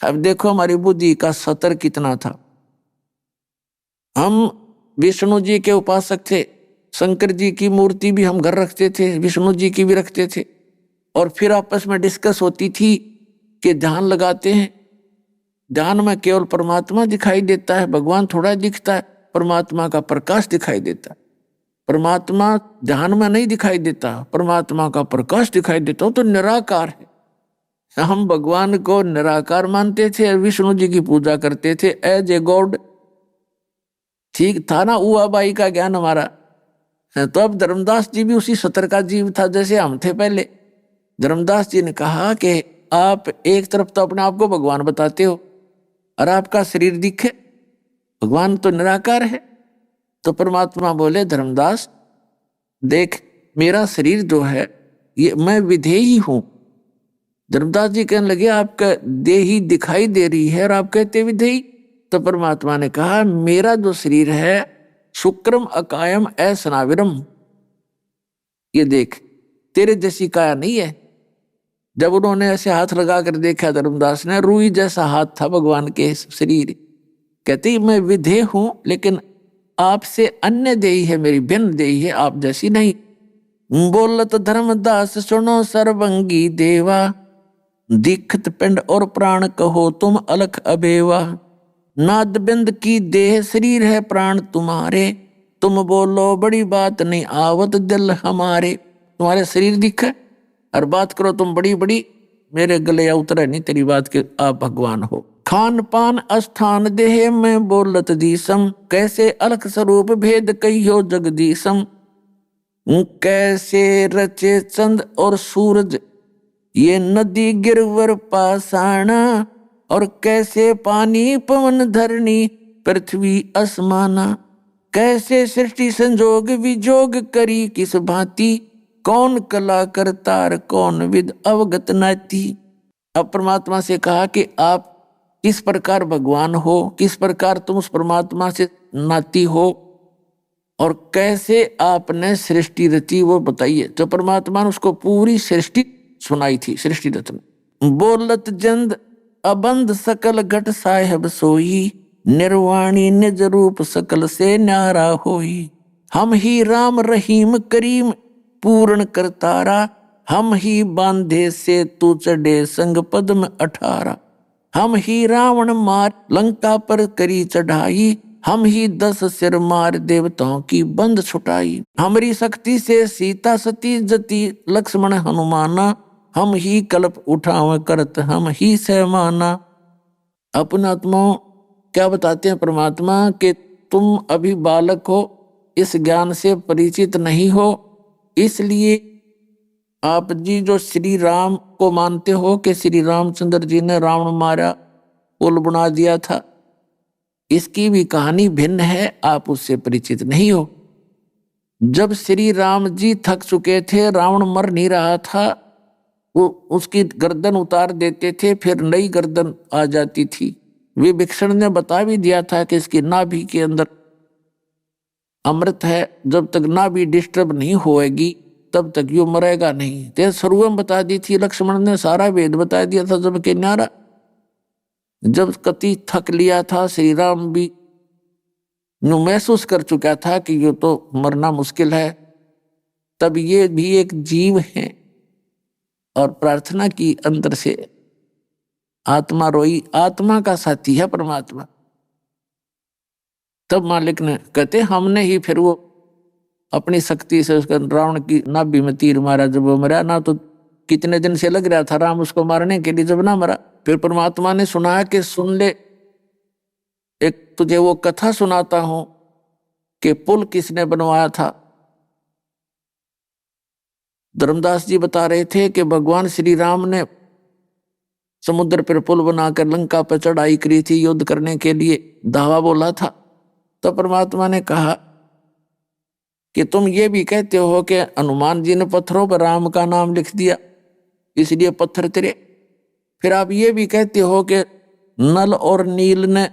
अब देखो हमारी बुद्धि का सतर कितना था। हम विष्णु जी के उपासक थे, शंकर जी की मूर्ति भी हम घर रखते थे, विष्णु जी की भी रखते थे, और फिर आपस में डिस्कस होती थी कि ध्यान लगाते हैं, ध्यान में केवल परमात्मा दिखाई देता है, भगवान थोड़ा दिखता है, परमात्मा का प्रकाश दिखाई देता है। परमात्मा ध्यान में नहीं दिखाई देता, परमात्मा का प्रकाश दिखाई देता, वो तो निराकार है। हम भगवान को निराकार मानते थे, विष्णु जी की पूजा करते थे एज ए गॉड। ठीक था ना हुआ बाई का ज्ञान हमारा। तो अब धर्मदास जी भी उसी सतर का जीव था जैसे हम थे पहले। धर्मदास जी ने कहा कि आप एक तरफ तो अपने आप को भगवान बताते हो और आपका शरीर दिखे, भगवान तो निराकार है। तो परमात्मा बोले धर्मदास देख, मेरा शरीर जो है ये मैं विधेयी हूं। धर्मदास जी कहने लगे आपका देही दिखाई दे रही है और आप कहते विधेयी। तो परमात्मा ने कहा मेरा जो शरीर है शुक्रम अकायम असनाविरम, ये देख तेरे जैसी काया नहीं है। जब उन्होंने ऐसे हाथ लगा कर देखा धर्मदास ने, रूई जैसा हाथ था भगवान के शरीर। कहते मैं विधेय हूं लेकिन आपसे अन्य देही है, मेरी भिन्न देही है, आप जैसी नहीं। बोलत धर्मदास सुनो सर्वंगी देवा, दीखत पिंड और प्राण कहो तुम अलख अबेवा। नाद बिंद की देह शरीर है प्राण तुम्हारे, तुम बोलो बड़ी बात नहीं आवत दिल हमारे। तुम्हारे शरीर दिखे और बात करो तुम बड़ी बड़ी, मेरे गले या उतरे नहीं तेरी बात के आप भगवान हो। खान पान स्थान देह में बोलत दीसम, कैसे अलख स्वरूप भेद कहियो जगदीसम। कैसे रचे चंद और सूरज ये नदी गिरवर पाषाणा, और कैसे पानी पवन धरणी पृथ्वी असमाना। कैसे सृष्टि संजोग विजोग करी किस भांति, कौन कला करतार कौन विद अवगत नाती। अब परमात्मा से कहा कि आप किस प्रकार भगवान हो, किस प्रकार तुम उस परमात्मा से नाती हो, और कैसे आपने सृष्टि रची वो बताइए। तो परमात्मा ने उसको पूरी सृष्टि सुनाई थी, सृष्टि रचना। बोलत जंद अबंध सकल घट साहेब सोई, निर्वाणी निज रूप सकल से न्यारा होई। हम ही राम रहीम करीम पूर्ण करतारा, हम ही बांधे से तू चढ़े संग पद्म 18। हम ही रावण मार लंका पर करी चढ़ाई, हम ही 10 सिर मार देवताओं की बंद छुटाई। हमारी शक्ति से सीता सती जती लक्ष्मण हनुमाना, हम ही कल्प उठावे करत हम ही सहमाना। अपने आत्माओं क्या बताते हैं परमात्मा कि तुम अभी बालक हो, इस ज्ञान से परिचित नहीं हो, इसलिए आप जी जो श्री राम को मानते हो कि श्री रामचंद्र जी ने रावण मारा, पुल बना दिया था, इसकी भी कहानी भिन्न है, आप उससे परिचित नहीं हो। जब श्री राम जी थक चुके थे, रावण मर नहीं रहा था, वो उसकी गर्दन उतार देते थे, फिर नई गर्दन आ जाती थी। विभीषण ने बता भी दिया था कि इसकी नाभि के अंदर अमृत है, जब तक नाभि डिस्टर्ब नहीं होएगी तब तक यो मरेगा नहीं। ते शुरुआत बता दी थी, लक्ष्मण ने सारा वेद बता दिया था। जब के न्यारा जब कति थक लिया था, श्री राम भी महसूस कर चुका था कि ये तो मरना मुश्किल है, तब ये भी एक जीव है और प्रार्थना की अंदर से आत्मा रोई। आत्मा का साथी है परमात्मा। तब मालिक ने कहते हमने ही फिर वो अपनी शक्ति से उसका रावण की नाभि में तीर मारा। जब वो मरा ना, तो कितने दिन से लग रहा था राम उसको मारने के लिए, जब ना मरा फिर परमात्मा ने सुनाया कि सुन ले, एक तुझे वो कथा सुनाता हूं कि पुल किसने बनवाया था। धर्मदास जी बता रहे थे कि भगवान श्री राम ने समुद्र पर पुल बनाकर लंका पर चढ़ाई करी थी युद्ध करने के लिए, धावा बोला था। तो परमात्मा ने कहा कि तुम ये भी कहते हो कि हनुमान जी ने पत्थरों पर राम का नाम लिख दिया इसलिए पत्थर तेरे। फिर आप ये भी कहते हो कि नल और नील ने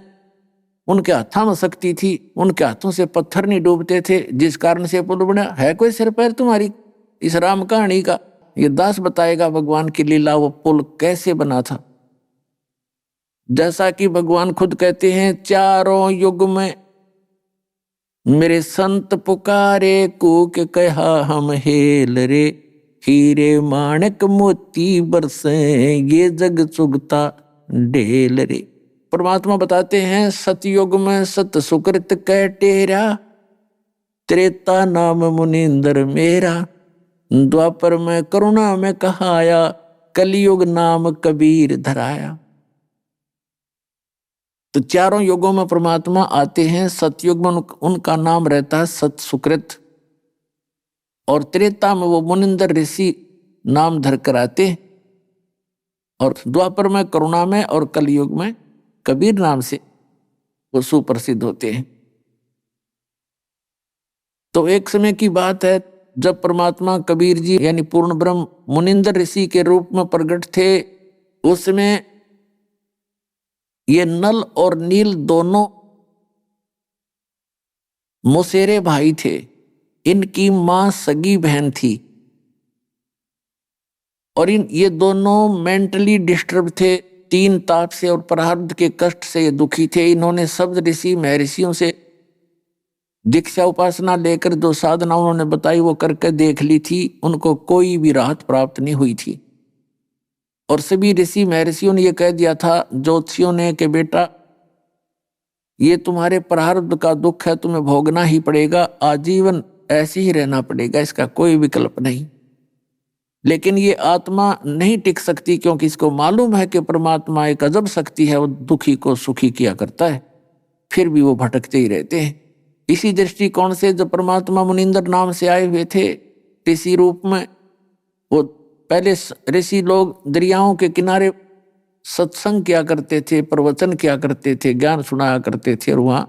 उनके हाथों में शक्ति थी, उनके हाथों से पत्थर नहीं डूबते थे, जिस कारण से पुल बना। है कोई सिर पैर तुम्हारी इस राम कहानी का? ये दास बताएगा भगवान की लीला, वो पुल कैसे बना था। जैसा कि भगवान खुद कहते हैं, चारों युग में मेरे संत पुकारे कूक कहा हम हेल रे, हीरे माणक मोती बरसे ये जग चुगता ढेल रे। परमात्मा बताते हैं, सतयुग में सत सुकृत कह टेरा, त्रेता नाम मुनिंदर मेरा, द्वापर में करुणा में कहाया, कलयुग नाम कबीर धराया। तो चारों युगों में परमात्मा आते हैं। सतयुग में उनका नाम रहता है सत सुकृत, और त्रेता में वो मुनिंदर ऋषि नाम धर कर आते हैं, और द्वापर में करुणा में और कलयुग में कबीर नाम से वो सुप्रसिद्ध होते हैं। तो एक समय की बात है जब परमात्मा कबीर जी यानी पूर्ण ब्रह्म मुनिंदर ऋषि के रूप में प्रकट थे, उस समय ये नल और नील दोनों मौसेरे भाई थे। इनकी मां सगी बहन थी और ये दोनों मेंटली डिस्टर्ब थे, तीन ताप से और प्रारब्ध के कष्ट से ये दुखी थे। इन्होंने शब्द ऋषि महर्षियों से दीक्षा उपासना लेकर जो साधना उन्होंने बताई वो करके देख ली थी, उनको कोई भी राहत प्राप्त नहीं हुई थी। और सभी ऋषि महर्षियों ने ये कह दिया था, ज्योतिषियों ने, कि बेटा ये तुम्हारे प्रारब्ध का दुख है, तुम्हें भोगना ही पड़ेगा, आजीवन ऐसे ही रहना पड़ेगा, इसका कोई विकल्प नहीं। लेकिन ये आत्मा नहीं टिक सकती, क्योंकि इसको मालूम है कि परमात्मा एक अजब शक्ति है, वो दुखी को सुखी किया करता है, फिर भी वो भटकते ही रहते हैं। इसी दृष्टिकोण से जब परमात्मा मुनिंदर नाम से आए हुए थे ऋषि रूप में, वो पहले ऋषि लोग दरियाओं के किनारे सत्संग किया करते थे, प्रवचन किया करते थे, ज्ञान सुनाया करते थे, और वहाँ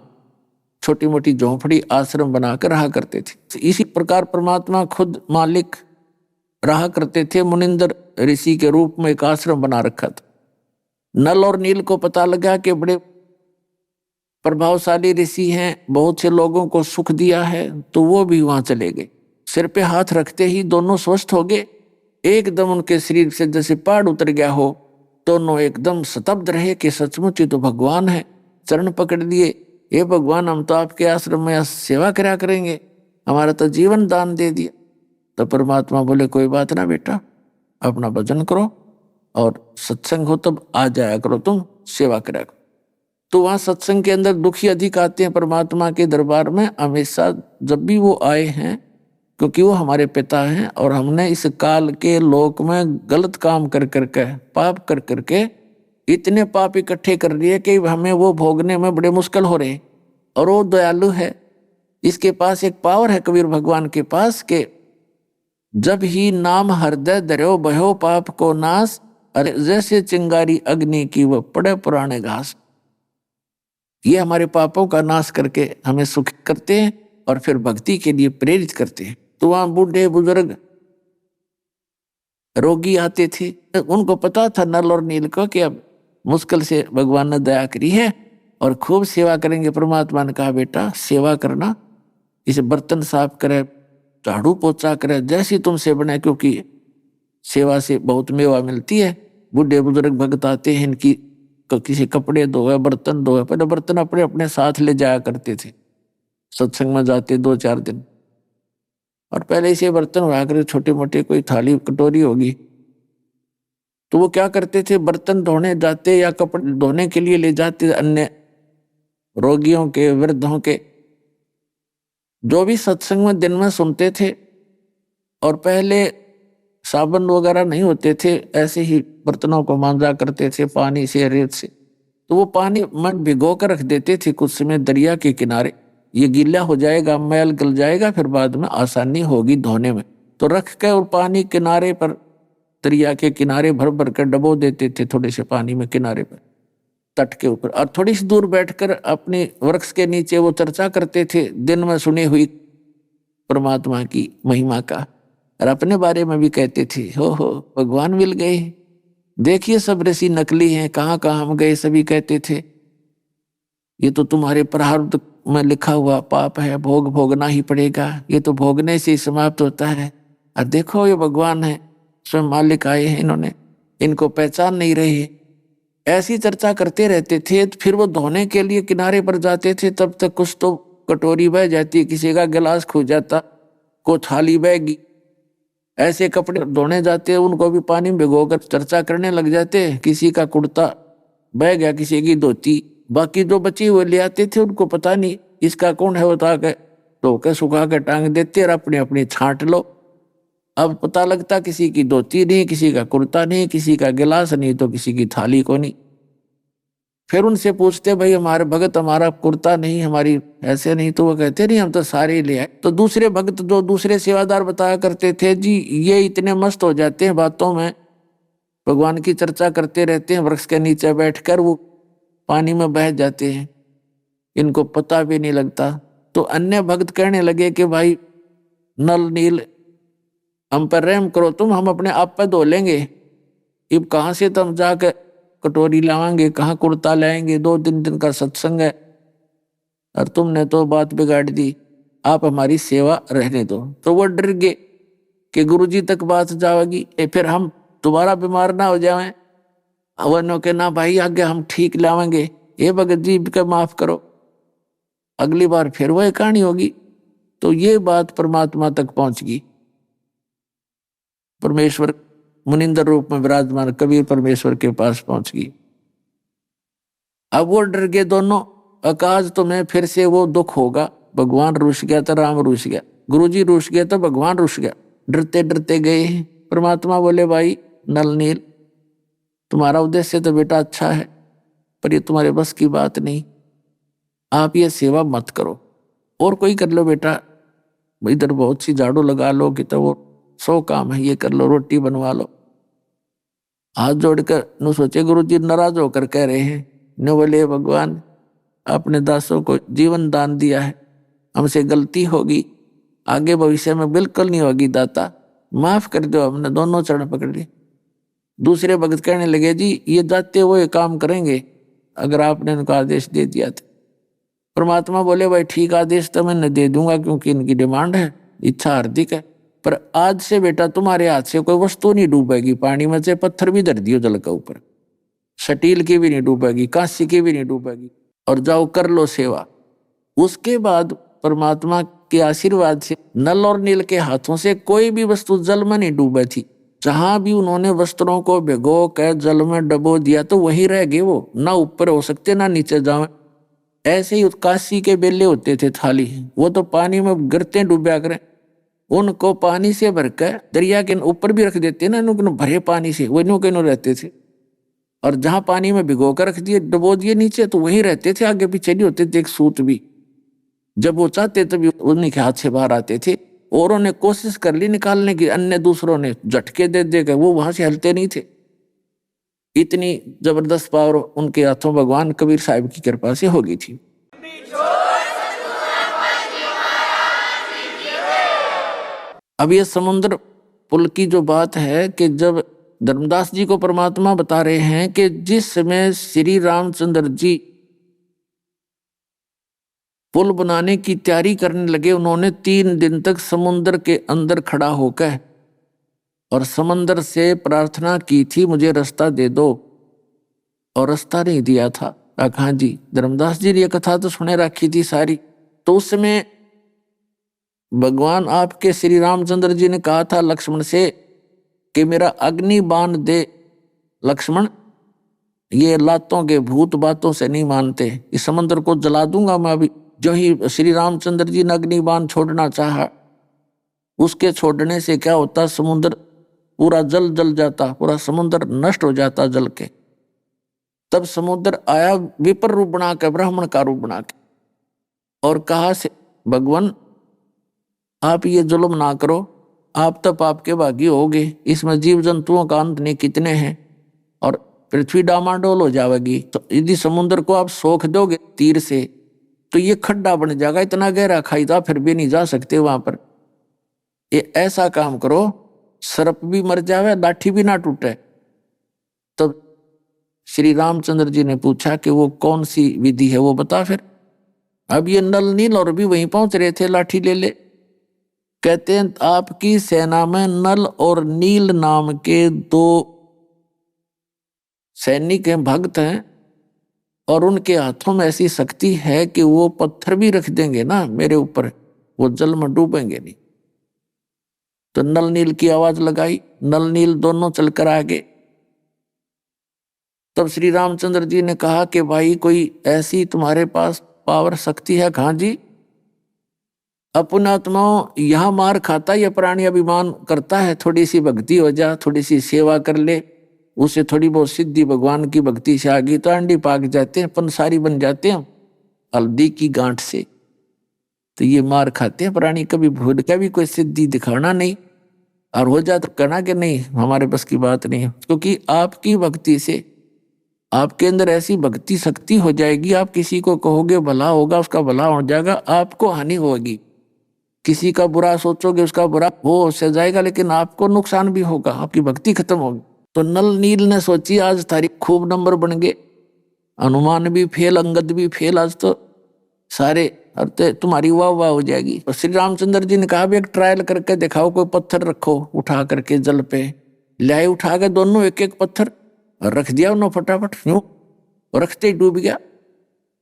छोटी मोटी झोंपड़ी आश्रम बनाकर रहा करते थे। इसी प्रकार परमात्मा खुद मालिक रहा करते थे, मुनिंदर ऋषि के रूप में एक आश्रम बना रखा था। नल और नील को पता लगा कि बड़े प्रभावशाली ऋषि हैं, बहुत से लोगों को सुख दिया है, तो वो भी वहां चले गए। सिर पे हाथ रखते ही दोनों स्वस्थ हो गए। एकदम उनके शरीर से जैसे पहाड़ उतर गया हो। दोनों एकदम स्तब्ध रहे कि सचमुच ये तो भगवान है। चरण पकड़ लिए, हे भगवान, हम तो आपके आश्रम में सेवा करा करेंगे, हमारा तो जीवन दान दे दिया। तो परमात्मा बोले, कोई बात ना बेटा, अपना भजन करो और सत्संग हो तब आ जाया करो, तुम सेवा करा करो। तो वहां सत्संग के अंदर दुखी अधिक आते हैं परमात्मा के दरबार में हमेशा, जब भी वो आए हैं, क्योंकि वो हमारे पिता हैं और हमने इस काल के लोक में गलत काम कर करके, पाप कर करके इतने पाप इकट्ठे कर लिए कि हमें वो भोगने में बड़े मुश्किल हो रहे। और वो दयालु है, इसके पास एक पावर है कबीर भगवान के पास के जब ही नाम हृदय धर्यो भयो पाप को नाश, अरे जैसे चिंगारी अग्नि की वो पड़े पुराने घास। ये हमारे पापों का नाश करके हमें सुख करते हैं और फिर भक्ति के लिए प्रेरित करते हैं। तो वहां बूढ़े बुजुर्ग रोगी आते थे, उनको पता था नल और नील को कि अब मुश्किल से भगवान ने दया करी है और खूब सेवा करेंगे। परमात्मा ने कहा, बेटा सेवा करना, इसे बर्तन साफ करे, झाड़ू पोछा करे, जैसी तुमसे बने, क्योंकि सेवा से बहुत मेवा मिलती है। बूढ़े बुजुर्ग भक्त आते हैं, इनकी किसी कपड़े धोए, बर्तन धोए। पहले बर्तन अपने अपने साथ ले जाया करते थे, सत्संग में जाते 2-4 दिन, और पहले से बर्तन हुआ कर छोटे मोटे, कोई थाली कटोरी होगी, तो वो क्या करते थे, बर्तन धोने जाते या कपड़े धोने के लिए ले जाते अन्य रोगियों के, वृद्धों के, जो भी सत्संग में दिन में सुनते थे। और पहले साबुन वगैरह नहीं होते थे, ऐसे ही बर्तनों को मांजा करते थे पानी से, रेत से। तो वो पानी में भिगो कर रख देते थे कुछ समय दरिया के किनारे, ये गीला हो जाएगा, मैल गल जाएगा, फिर बाद में आसानी होगी धोने में। तो रख के और पानी किनारे पर, दरिया के किनारे भर भर कर डबो देते थे थोड़े से पानी में किनारे पर, तट के ऊपर। और थोड़ी सी दूर बैठकर अपने वृक्ष के नीचे वो चर्चा करते थे दिन में सुनी हुई परमात्मा की महिमा का, और अपने बारे में भी कहते थे, हो भगवान मिल गए, देखिए सब ऋषि नकली हैं, कहाँ कहाँ हम गए। सभी कहते थे ये तो तुम्हारे प्रारब्ध में लिखा हुआ पाप है, भोग भोगना ही पड़ेगा, ये तो भोगने से ही समाप्त होता है। और देखो ये भगवान है, स्वयं मालिक आए हैं, इन्होंने, इनको पहचान नहीं रही। ऐसी चर्चा करते रहते थे। फिर वो धोने के लिए किनारे पर जाते थे, तब तक कुछ तो कटोरी बह जाती, किसी का गिलास खो जाता, को थाली बहगी। ऐसे कपड़े धोने जाते, उनको भी पानी में भिगोकर चर्चा करने लग जाते, किसी का कुर्ता बह गया, किसी की धोती। बाकी जो बची हुए ले आते थे, उनको पता नहीं इसका कौन है, बता के धो के सुखा के टांग देते और अपनी अपनी छांट लो। अब पता लगता किसी की धोती नहीं, किसी का कुर्ता नहीं, किसी का गिलास नहीं, तो किसी की थाली को नहीं। फिर उनसे पूछते, भाई हमारे भगत, हमारा कुर्ता नहीं, हमारी ऐसे नहीं, तो वो कहते नहीं हम तो सारे ले आए। तो दूसरे भगत जो दूसरे सेवादार बताया करते थे, जी ये इतने मस्त हो जाते हैं बातों में, भगवान की चर्चा करते रहते हैं, वृक्ष के नीचे बैठकर वो पानी में बह जाते हैं, इनको पता भी नहीं लगता। तो अन्य भक्त कहने लगे कि भाई नल नील, हम पर रहम करो तुम, हम अपने आप पर धो लेंगे, अब कहाँ से तुम जाकर कटोरी लाएंगे, कहाँ कुर्ता लाएंगे, 2-3 दिन का सत्संग है और तुमने तो बात बिगाड़ दी, आप हमारी सेवा रहने दो। तो वो डर गए कि गुरुजी तक बात जाएगी, फिर हम दोबारा बीमार ना हो जाएं। वरनों के ना भाई आगे हम ठीक लाएंगे, ये भगत जी का माफ करो, अगली बार फिर वही कहानी होगी। तो ये बात परमात्मा तक पहुंच गई। परमेश्वर मुनिंदर रूप में विराजमान कबीर परमेश्वर के पास पहुंच गई। अब वो डर गए दोनों, अकाज तुम्हें फिर से वो दुख होगा, भगवान रुस गया तो राम रुस गया, गुरुजी रुस गया तो भगवान रुस गया। डरते डरते गए। परमात्मा बोले, भाई नल नील, तुम्हारा उद्देश्य तो बेटा अच्छा है, पर ये तुम्हारे बस की बात नहीं, आप ये सेवा मत करो, और कोई कर लो बेटा, इधर बहुत सी झाड़ू लगा लो कि तो वो 100 काम है, ये कर लो, रोटी बनवा लो। हाथ जोड़कर नु सोचे, गुरु जी नाराज होकर कह रहे हैं, नो बोले भगवान आपने दासों को जीवन दान दिया है, हमसे गलती होगी, आगे भविष्य में बिल्कुल नहीं होगी, दाता माफ कर दो। हमने दोनों चरण पकड़ लिए। दूसरे भक्त कहने लगे, जी ये जाते हुए काम करेंगे अगर आपने उनको आदेश दे दिया था। परमात्मा बोले भाई ठीक, आदेश तो मैं दे दूंगा क्योंकि इनकी डिमांड है, इच्छा हार्दिक है, पर आज से बेटा तुम्हारे हाथ से कोई वस्तु नहीं डूबेगी पानी में, से पत्थर भी धर दियो जल के ऊपर, स्टील की भी नहीं डूबेगी, कांस्य की भी नहीं डूबेगी, और जाओ कर लो सेवा। उसके बाद परमात्मा के आशीर्वाद से नल और नील के हाथों से कोई भी वस्तु जल में नहीं डूबी थी। जहां भी उन्होंने वस्त्रों को भिगो कर जल में डबो दिया तो वहीं रह गए, वो ना ऊपर हो सकते ना नीचे जावे। ऐसे ही काशी के बेले होते थे थाली, वो तो पानी में गिरते डूबा करें, उनको पानी से भरकर दरिया के ऊपर भी रख देते ना, इनको भरे पानी से, वो इन्हों के रहते थे। और जहां पानी में भिगो कर रख दिए, डबो दिए नीचे, तो वहीं रहते थे, आगे पीछे नहीं होते थे। एक सूत भी जब वो चाहते तभी उन्हीं के हाथ से बाहर आते थे। औरों ने कोशिश कर ली निकालने की, अन्य दूसरों ने झटके दे देकर वो वहां से हलते नहीं थे। इतनी जबरदस्त पावर उनके हाथों भगवान कबीर साहब की कृपा से होगी थी। अब ये समुद्र पुल की जो बात है कि जब धर्मदास जी को परमात्मा बता रहे हैं कि जिस समय श्री रामचंद्र जी पुल बनाने की तैयारी करने लगे, उन्होंने 3 दिन तक समुद्र के अंदर खड़ा होकर और समंदर से प्रार्थना की थी, मुझे रास्ता दे दो, और रास्ता नहीं दिया था। हाँ जी, धर्मदास जी ने यह कथा तो सुने रखी थी सारी। तो उस समय भगवान आपके श्री रामचंद्र जी ने कहा था लक्ष्मण से कि मेरा अग्नि बाण दे लक्ष्मण, ये लातों के भूत बातों से नहीं मानते, इस समुद्र को जला दूंगा मैं अभी। जो ही श्री रामचंद्र जी ने अग्नि बाण छोड़ना चाहा, उसके छोड़ने से क्या होता, समुद्र पूरा जल जाता, पूरा समुद्र नष्ट हो जाता जल के। तब समुद्र आया विपर रूप बना के, ब्राह्मण का रूप बना के, और कहा से भगवान आप ये जुल्म ना करो, आप तो पाप के भागी होगे, इसमें जीव जंतुओं का अंत नहीं कितने हैं, और पृथ्वी डामाडोल हो जाएगी। तो यदि समुद्र को आप सोख दोगे तीर से तो ये खड्डा बन जाएगा, इतना गहरा खाई था फिर भी नहीं जा सकते वहां पर। ये ऐसा काम करो सर्प भी मर जावे, लाठी भी ना टूटे। तब श्री रामचंद्र जी ने पूछा कि वो कौन सी विधि है, वो बता फिर। अब ये नल नील और भी वहीं पहुंच रहे थे लाठी ले ले। कहते हैं आपकी सेना में नल और नील नाम के 2 सैनिक हैं, भक्त हैं, और उनके हाथों में ऐसी शक्ति है कि वो पत्थर भी रख देंगे ना मेरे ऊपर, वो जल में डूबेंगे नहीं। तो नल नील की आवाज लगाई, नल नील दोनों चलकर आगे। तब श्री रामचंद्र जी ने कहा कि भाई कोई ऐसी तुम्हारे पास पावर शक्ति है? कहाँ जी, अपना आत्माओं यहाँ मार खाता ये प्राणी अभिमान करता है, थोड़ी सी भक्ति हो जा, थोड़ी सी सेवा कर ले, उसे थोड़ी बहुत सिद्धि भगवान की भक्ति से आ गई तो अंडी पाक जाते हैं, पंसारी बन जाते हैं हल्दी की गांठ से। तो ये मार खाते हैं प्राणी, कभी भूल का भी कोई सिद्धि दिखाना नहीं, और हो जाए तो कहना कि नहीं हमारे बस की बात नहीं है। क्योंकि आपकी भक्ति से आपके अंदर ऐसी भक्ति शक्ति हो जाएगी, आप किसी को कहोगे भला होगा, उसका भला हो जाएगा, आपको हानि होगी। किसी का बुरा सोचोगे उसका बुरा हो से जाएगा, लेकिन आपको नुकसान भी होगा, आपकी भक्ति खत्म होगी। तो नल नील ने सोची आज तारीख खूब नंबर बन गए, हनुमान भी फेल, अंगद भी फेल, आज तो सारे अरे तुम्हारी वाह वाह हो जाएगी। तो श्री रामचंद्र जी ने कहा भी एक ट्रायल करके दिखाओ, कोई पत्थर रखो उठा करके जल पे लाए, उठा के दोनों एक एक पत्थर रख दिया उन्होंने फटाफट, यूं रखते ही डूब गया।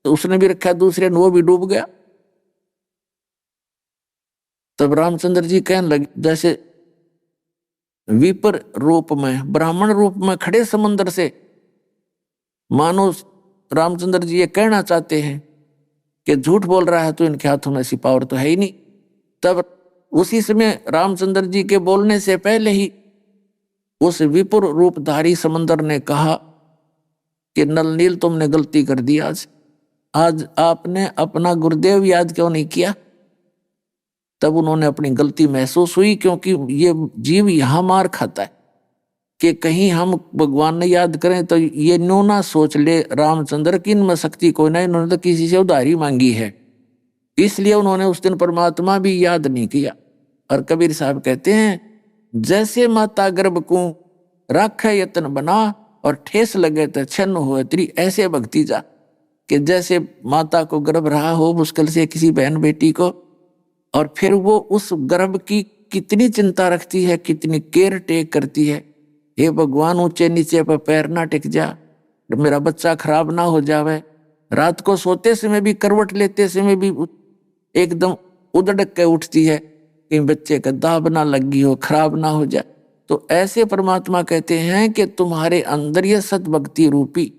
तो उसने भी रखा दूसरे ने, वो भी डूब गया। तब रामचंद्र जी कहने लगे जैसे विपर रूप में, ब्राह्मण रूप में खड़े समंदर से, मानो रामचंद्र जी ये कहना चाहते हैं कि झूठ बोल रहा है तो इनके हाथों में ऐसी पावर तो है ही नहीं। तब उसी समय रामचंद्र जी के बोलने से पहले ही उस विपुर रूपधारी समंदर ने कहा कि नल नील तुमने गलती कर दी, आज आपने अपना गुरुदेव याद क्यों नहीं किया। तब उन्होंने अपनी गलती महसूस हुई, क्योंकि ये जीव यहां मार खाता है कि कहीं हम भगवान ने याद करें तो ये नो ना सोच ले रामचंद्र की इनमें शक्ति कोई ना, इन्होंने तो किसी से उधारी मांगी है। इसलिए उन्होंने उस दिन परमात्मा भी याद नहीं किया। और कबीर साहब कहते हैं जैसे माता गर्भ को राख यत्न बना और ठेस लगे तो छन्न हो तेरी, ऐसे भक्ति जा। कि जैसे माता को गर्भ रहा हो मुश्किल से किसी बहन बेटी को, और फिर वो उस गर्भ की कितनी चिंता रखती है, कितनी केयर टेक करती है। हे भगवान, ऊंचे नीचे पर पैर ना टिक जा, मेरा बच्चा खराब ना हो जावे। रात को सोते समय भी, करवट लेते समय भी एकदम उदड़क के उठती है कि बच्चे का दाब ना लगी हो, खराब ना हो जाए। तो ऐसे परमात्मा कहते हैं कि तुम्हारे अंदर ये सत भक्ति रूपी,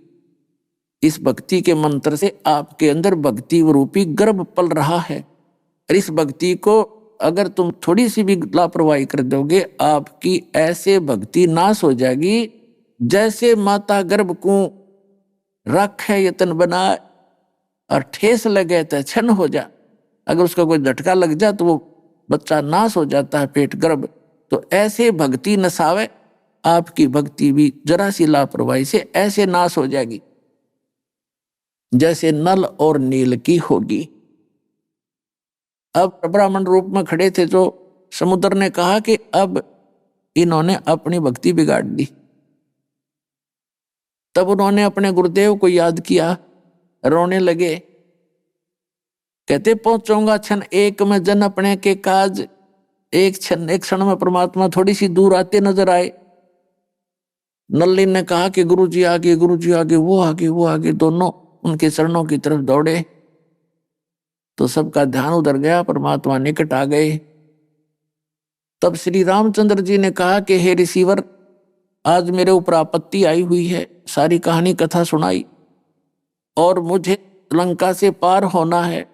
इस भक्ति के मंत्र से आपके अंदर भक्ति रूपी गर्भ पल रहा है। और इस भक्ति को अगर तुम थोड़ी सी भी लापरवाही कर दोगे, आपकी ऐसे भक्ति नाश हो जाएगी जैसे माता गर्भ को रखे यतन बनाए और ठेस लगे तो क्षण हो जा। अगर उसका कोई झटका लग जाए तो वो बच्चा नाश हो जाता है, पेट गर्भ। तो ऐसे भक्ति नसावे, आपकी भक्ति भी जरा सी लापरवाही से ऐसे नाश हो जाएगी जैसे नल और नील की होगी। अब ब्राह्मण रूप में खड़े थे जो समुद्र ने कहा कि अब इन्होंने अपनी भक्ति बिगाड़ दी। तब उन्होंने अपने गुरुदेव को याद किया, रोने लगे, कहते पहुंचूंगा क्षण एक में जन अपने के काज। एक क्षण में परमात्मा थोड़ी सी दूर आते नजर आए। नल्ली ने कहा कि गुरुजी आगे, गुरुजी आगे, वो आगे, वो आगे, दोनों उनके चरणों की तरफ दौड़े। तो सबका ध्यान उधर गया, परमात्मा निकट आ गए। तब श्री रामचंद्र जी ने कहा कि हे ऋषिवर, आज मेरे ऊपर आपत्ति आई हुई है। सारी कहानी कथा सुनाई और मुझे लंका से पार होना है।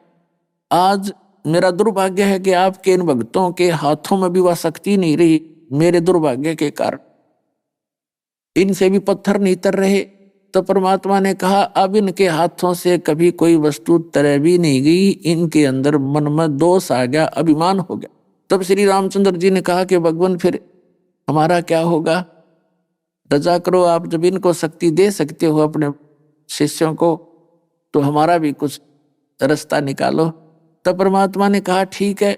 आज मेरा दुर्भाग्य है कि आपके इन भक्तों के हाथों में भी वह शक्ति नहीं रही, मेरे दुर्भाग्य के कारण इनसे भी पत्थर नहीं तर रहे। तो परमात्मा ने कहा अब इनके हाथों से कभी कोई वस्तु तरह भी नहीं गई, इनके अंदर मन में दोष आ गया, अभिमान हो गया। तब श्री रामचंद्र जी ने कहा कि भगवान फिर हमारा क्या होगा, रजा करो, आप जब इनको शक्ति दे सकते हो अपने शिष्यों को, तो हमारा भी कुछ रास्ता निकालो। तब परमात्मा ने कहा ठीक है।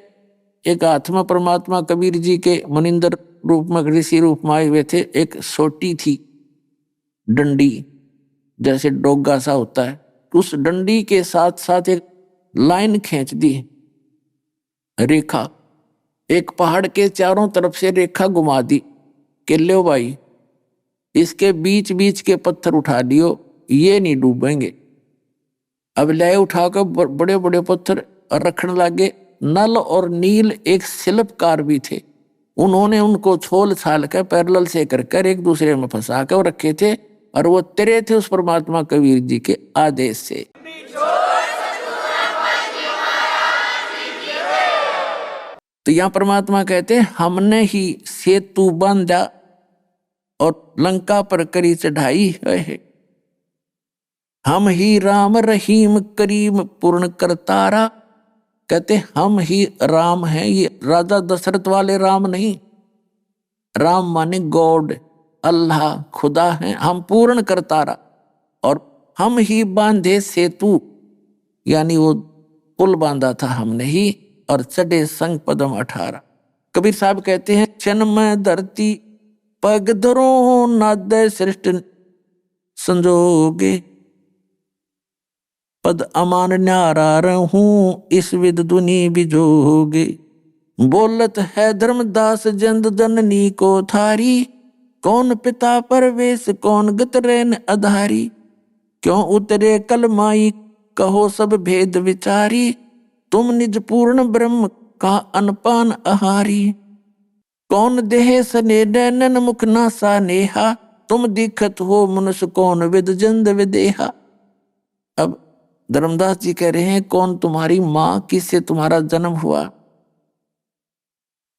एक हाथ में परमात्मा कबीर जी के मुनिंदर रूप में, ऋषि रूप में आए हुए थे। एक सोटी थी डंडी, जैसे डोगा सा होता है, उस डंडी के साथ साथ एक लाइन खींच दी, रेखा, एक पहाड़ के चारों तरफ से रेखा घुमा दी कि लो भाई, इसके बीच बीच के पत्थर उठा लियो, ये नहीं डूबेंगे। अब ले उठाकर बड़े बड़े पत्थर रखने लगे। नल और नील एक शिल्पकार भी थे, उन्होंने उनको छोल छाल कर पैरेलल से कर एक दूसरे में फंसा कर रखे थे, और वो तेरे थे उस परमात्मा कबीर जी के आदेश से। तो यहां परमात्मा कहते हैं हमने ही सेतु बांधा और लंका पर करी चढ़ाई है। हम ही राम रहीम करीम पूर्ण करतारा। कहते हम ही राम हैं, ये राजा दशरथ वाले राम नहीं। राम माने गॉड, अल्लाह, खुदा है। हम पूर्ण करतारा, और हम ही बांधे सेतु, यानी वो पुल बांधा था हमने ही, और चढ़े संग पदम 18। कबीर साहब कहते हैं जन्म धरती पग धरो नादय सृष्ट संजोगे, पद अमान न्यारा रहूं इस विद दुनी बिजोगे। बोलत है धर्मदास जंद जननी को थारी, कौन पिता परवेश कौन गतरेन अधारी। क्यों उतरे कलमाई कहो सब भेद विचारी, तुम निज पूर्ण ब्रह्म का अनपान आहारी। कौन देह सने नैनन मुख नासा नेहा, तुम दिखत हो मनुष्य कौन विद जंद विदेहा। अब धर्मदास जी कह रहे हैं कौन तुम्हारी मां, किससे तुम्हारा जन्म हुआ।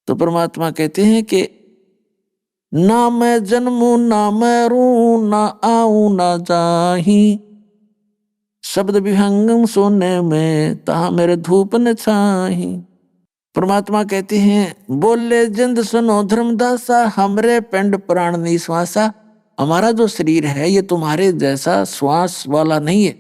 तो परमात्मा कहते हैं कि ना मैं जन्मू ना मैं रू ना आऊं ना जाही, शब्द विहंगम सोने में ता मेरे धूप न छाही। परमात्मा कहते हैं बोले जिंद सुनो धर्मदासा, हमरे पिंड प्राण निश्वासा। हमारा जो शरीर है ये तुम्हारे जैसा श्वास वाला नहीं है,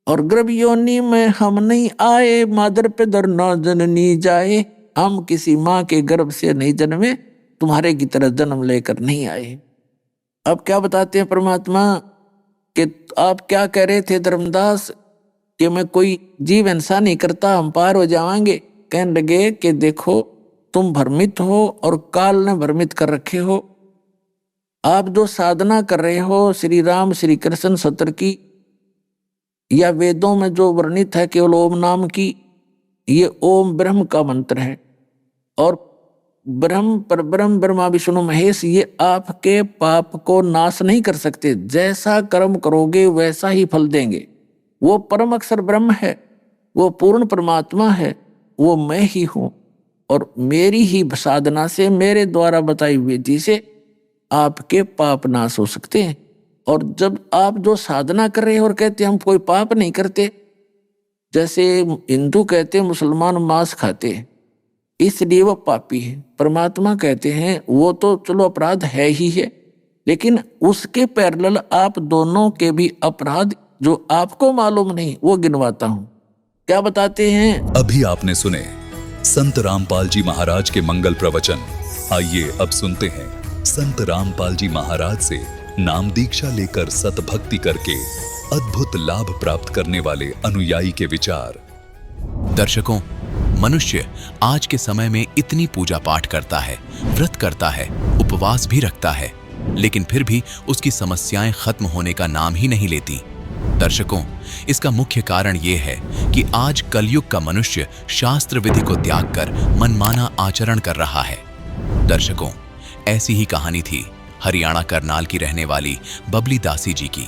और गर्भ योनि में हम नहीं आए, मादर पे दर न जननी जाए। हम किसी माँ के गर्भ से नहीं जन्मे, तुम्हारे की तरह जन्म लेकर नहीं आए। अब क्या बताते हैं परमात्मा कि आप क्या कह रहे थे धर्मदास कि मैं कोई जीव हिंसा नहीं करता, हम पार हो जाएंगे। कहने लगे कि देखो तुम भ्रमित हो और काल ने भ्रमित कर रखे हो। आप जो साधना कर रहे हो श्री राम श्री कृष्ण सत्र की या वेदों में जो वर्णित है केवल ओम नाम की, ये ओम ब्रह्म का मंत्र है। और ब्रह्म परब्रह्म ब्रह्मा विष्णु महेश ये आपके पाप को नाश नहीं कर सकते। जैसा कर्म करोगे वैसा ही फल देंगे। वो परम अक्षर ब्रह्म है, वो पूर्ण परमात्मा है, वो मैं ही हूं। और मेरी ही साधना से, मेरे द्वारा बताई विधि से आपके पाप नाश हो सकते हैं। और जब आप जो साधना कर रहे हैं और कहते हैं हम कोई पाप नहीं करते, जैसे हिंदू कहते हैं मुसलमान मांस खाते हैं इसलिए वो पापी है, परमात्मा कहते हैं वो तो चलो अपराध है ही है, लेकिन उसके पैरेलल आप दोनों के भी अपराध जो आपको मालूम नहीं वो गिनवाता हूं। क्या बताते हैं? अभी आपने सुने संत रामपाल जी महाराज के मंगल प्रवचन। आइए अब सुनते हैं संत रामपाल जी महाराज से नाम दीक्षा लेकर सतभक्ति करके अद्भुत लाभ प्राप्त करने वाले अनुयायी के विचार। दर्शकों, मनुष्य आज के समय में इतनी पूजा पाठ करता है, व्रत करता है, उपवास भी रखता है, लेकिन फिर भी उसकी समस्याएं खत्म होने का नाम ही नहीं लेती। दर्शकों, इसका मुख्य कारण यह है कि आज कलयुग का मनुष्य शास्त्र विधि को त्याग कर मनमाना आचरण कर रहा है। दर्शकों, ऐसी ही कहानी थी हरियाणा करनाल की रहने वाली बबली दासी जी की।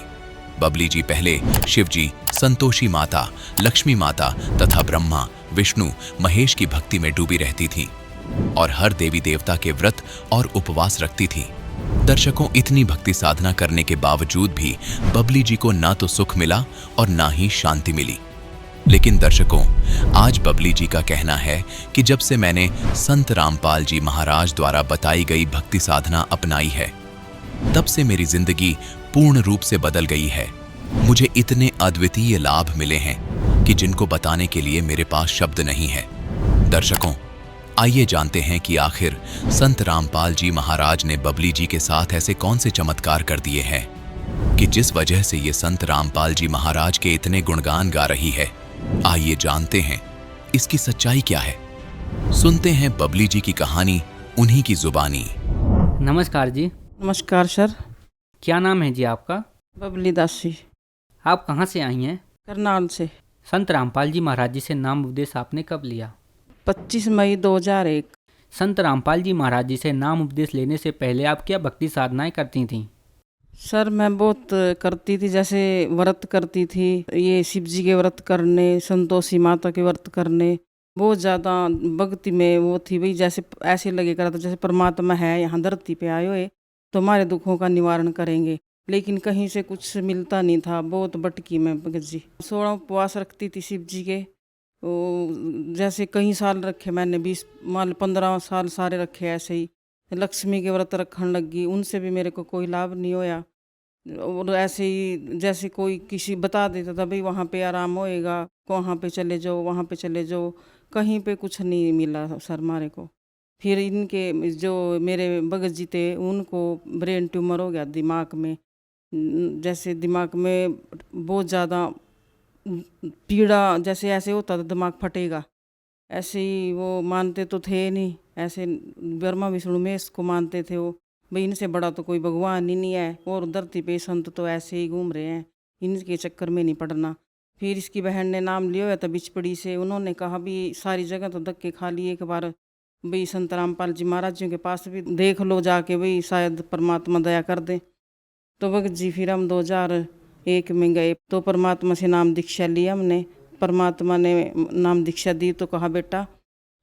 बबली जी पहले शिव जी, संतोषी माता, लक्ष्मी माता तथा ब्रह्मा, विष्णु, महेश की भक्ति में डूबी रहती थी और हर देवी देवता के व्रत और उपवास रखती थी। दर्शकों, इतनी भक्ति साधना करने के बावजूद भी बबली जी को ना तो सुख मिला और ना ही शांति मिली। लेकिन दर्शकों, आज बबली जी का कहना है कि जब से मैंने संत रामपाल जी महाराज द्वारा बताई गई भक्ति साधना अपनाई है, तब से मेरी जिंदगी पूर्ण रूप से बदल गई है। मुझे इतने अद्वितीय लाभ मिले हैं कि जिनको बताने के लिए मेरे पास शब्द नहीं है। दर्शकों, आइए जानते हैं कि आखिर संत रामपाल जी महाराज ने बबली जी के साथ ऐसे कौन से चमत्कार कर दिए हैं कि जिस वजह से ये संत रामपाल जी महाराज के इतने गुणगान गा रही है। आइए जानते हैं इसकी सच्चाई क्या है। सुनते हैं बबली जी की कहानी उन्हीं की जुबानी। नमस्कार जी। नमस्कार सर। क्या नाम है जी आपका? बबली दासी। आप कहाँ से आई हैं? करनाल से। संत रामपाल जी महाराज जी से नाम उपदेश आपने कब लिया? 25 मई 2001। संत रामपाल जी महाराज जी से नाम उपदेश लेने से पहले आप क्या भक्ति साधनाएं करती थीं? सर मैं बहुत करती थी, जैसे व्रत करती थी, ये शिव जी के व्रत करने, संतोषी माता के व्रत करने, बहुत ज़्यादा भक्ति में वो थी भाई। जैसे ऐसे लगे करा था जैसे परमात्मा है यहाँ धरती पे आए हुए तो हमारे दुखों का निवारण करेंगे, लेकिन कहीं से कुछ मिलता नहीं था। बहुत भटकी मैं भगत जी। 16 उपवास रखती थी शिव जी के। जैसे कई साल रखे मैंने, 20 मान 15 साल सारे रखे ऐसे ही। लक्ष्मी के व्रत रखने लगी, उनसे भी मेरे को कोई लाभ नहीं होया। और ऐसे ही जैसे कोई किसी बता देता था भाई वहाँ पे आराम होएगा, वहाँ पे चले जाओ, वहाँ पे चले जाओ, कहीं पे कुछ नहीं मिला सर मारे को। फिर इनके जो मेरे भगत जी थे उनको ब्रेन ट्यूमर हो गया दिमाग में। जैसे दिमाग में बहुत ज़्यादा पीड़ा, जैसे ऐसे होता था दिमाग फटेगा, ऐसे ही वो मानते तो थे नहीं। ऐसे ब्रह्मा विष्णु में इसको मानते थे वो, भाई इनसे बड़ा तो कोई भगवान ही नहीं है, और धरती पे संत तो ऐसे ही घूम रहे हैं, इनके चक्कर में नहीं पड़ना। फिर इसकी बहन ने नाम लिया था बिचपड़ी से। उन्होंने कहा भी सारी जगह तो धक्के खा लिए, एक बार भाई संत रामपाल जी महाराज जी के पास भी देख लो जाके, भाई शायद परमात्मा दया कर दे। तो भगत जी फिर हम 2001 में गए तो परमात्मा से नाम दीक्षा ली हमने। परमात्मा ने नाम दीक्षा दी तो कहा बेटा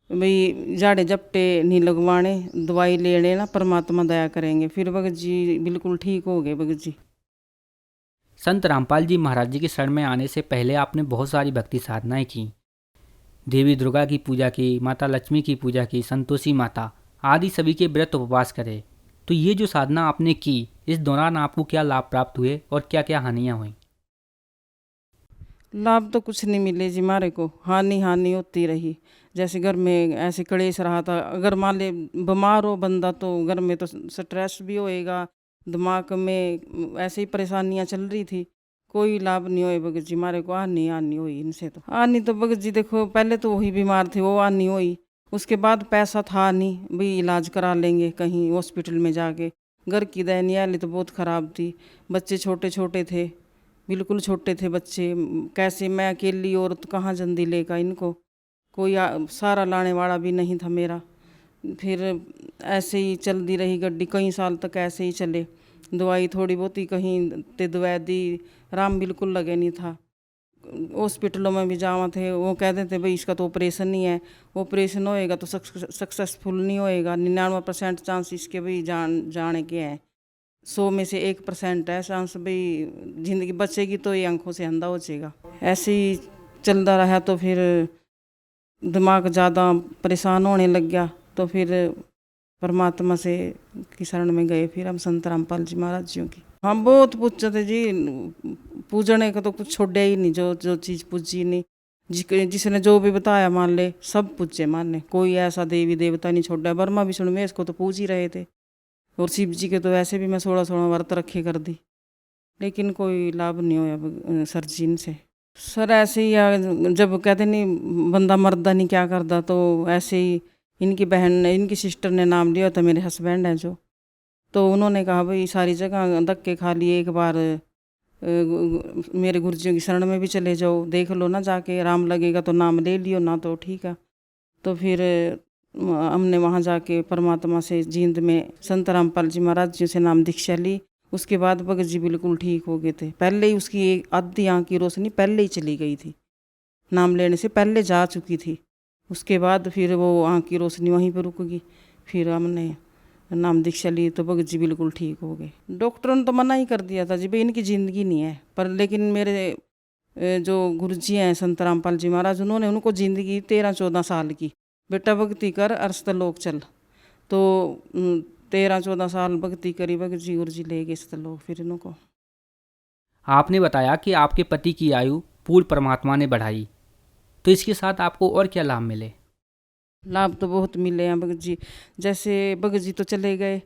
भाई जाड़े जपटे नहीं लगवाने, दवाई ले लेना, परमात्मा दया करेंगे। फिर भगत जी बिल्कुल ठीक हो गए भगत जी। संत रामपाल जी महाराज जी के शरण में आने से पहले आपने बहुत सारी भक्ति साधनाएं की। देवी दुर्गा की पूजा की, माता लक्ष्मी की पूजा की, संतोषी माता आदि सभी के व्रत उपवास करे। तो ये जो साधना आपने की, इस दौरान आपको क्या लाभ प्राप्त हुए और क्या क्या हानियां हुई? लाभ तो कुछ नहीं मिले जी मारे को, हानि होती रही। जैसे घर में ऐसे कलेश रहा था, अगर मान ले बीमार हो बंदा तो घर में तो स्ट्रेस भी होएगा, दिमाग में ऐसे ही परेशानियां चल रही थी। कोई लाभ नहीं हुए भगत जी, मारे को आनी हुई इनसे। तो आनी तो भगत जी देखो, पहले तो वही बीमार थे, वो आनी हुई। उसके बाद पैसा था नहीं भाई इलाज करा लेंगे कहीं हॉस्पिटल में जाके। घर की दयनीय हालत तो बहुत ख़राब थी। बच्चे छोटे छोटे थे, बिल्कुल छोटे थे बच्चे। कैसे मैं अकेली औरत कहाँ जल्दी लेगा इनको, कोई सारा लाने वाला भी नहीं था मेरा। फिर ऐसे ही चलती रही गड्डी, कई साल तक ऐसे ही चले। दवाई थोड़ी बहुत ही कहीं ते दवा दी, राम बिल्कुल लगे नहीं था। हॉस्पिटलों में भी जावा थे, वो कहते थे भाई इसका तो ऑपरेशन नहीं है, ऑपरेशन होएगा तो सक्सेसफुल नहीं होएगा। 99% चांस इसके भाई जाने के हैं, 100 में से 1% है चांस भाई जिंदगी बचेगी तो ये आंखों से अंधा हो जाएगा। ऐसे ही चलता रहा तो फिर दिमाग ज़्यादा परेशान होने लग गया। तो फिर परमात्मा से की शरण में गए, फिर हम संत रामपाल जी महाराज जियों की। हम बहुत पूछते थे जी, पूजने का तो कुछ छोड़ा ही नहीं, जो चीज़ पूजी नहीं। जिसने जो भी बताया मान ले, सब पूजे मान ले, कोई ऐसा देवी देवता नहीं छोड़ा। ब्रह्मा विष्णु महेश को तो पूज ही रहे थे, और शिव जी के तो वैसे भी मैं 16 व्रत रखे कर दी, लेकिन कोई लाभ नहीं होया सर जी इनसे। सर ऐसे ही जब कहते नहीं बंदा मरदा नहीं क्या करता, तो ऐसे ही इनकी बहन ने, इनकी सिस्टर ने नाम लिया था, मेरे हस्बैंड हैं जो, तो उन्होंने कहा भाई सारी जगह धक्के खा लिए, एक बार मेरे गुरुजियों की शरण में भी चले जाओ, देख लो ना जाके, राम लगेगा तो नाम ले लियो, ना तो ठीक है। तो फिर हमने वहाँ जाके परमात्मा से जींद में संत रामपाल जी महाराज जी से नाम दीक्षा ली। उसके बाद भगत जी बिल्कुल ठीक हो गए थे। पहले ही उसकी एक आधी आँख की रोशनी पहले ही चली गई थी, नाम लेने से पहले जा चुकी थी। उसके बाद फिर वो आँख की रोशनी वहीं पर रुक गई। फिर हमने नाम दीक्षा ली तो भगत जी बिल्कुल ठीक हो गए। डॉक्टरों ने तो मना ही कर दिया था जी भाई इनकी ज़िंदगी नहीं है, पर लेकिन मेरे जो गुरुजी हैं संत रामपाल जी महाराज, उन्होंने उनको ज़िंदगी 13-14 साल की, बेटा भक्ति कर अरस्तलोक चल। तो 13-14 साल भक्ति करी, भगत जी गुरु जी ले गए स्थलोक फिर इनको। आपने बताया कि आपके पति की आयु पूर्ण परमात्मा ने बढ़ाई, तो इसके साथ आपको और क्या लाभ मिले? लाभ तो बहुत मिले हैं भगत जी। जैसे भगत जी तो चले गए,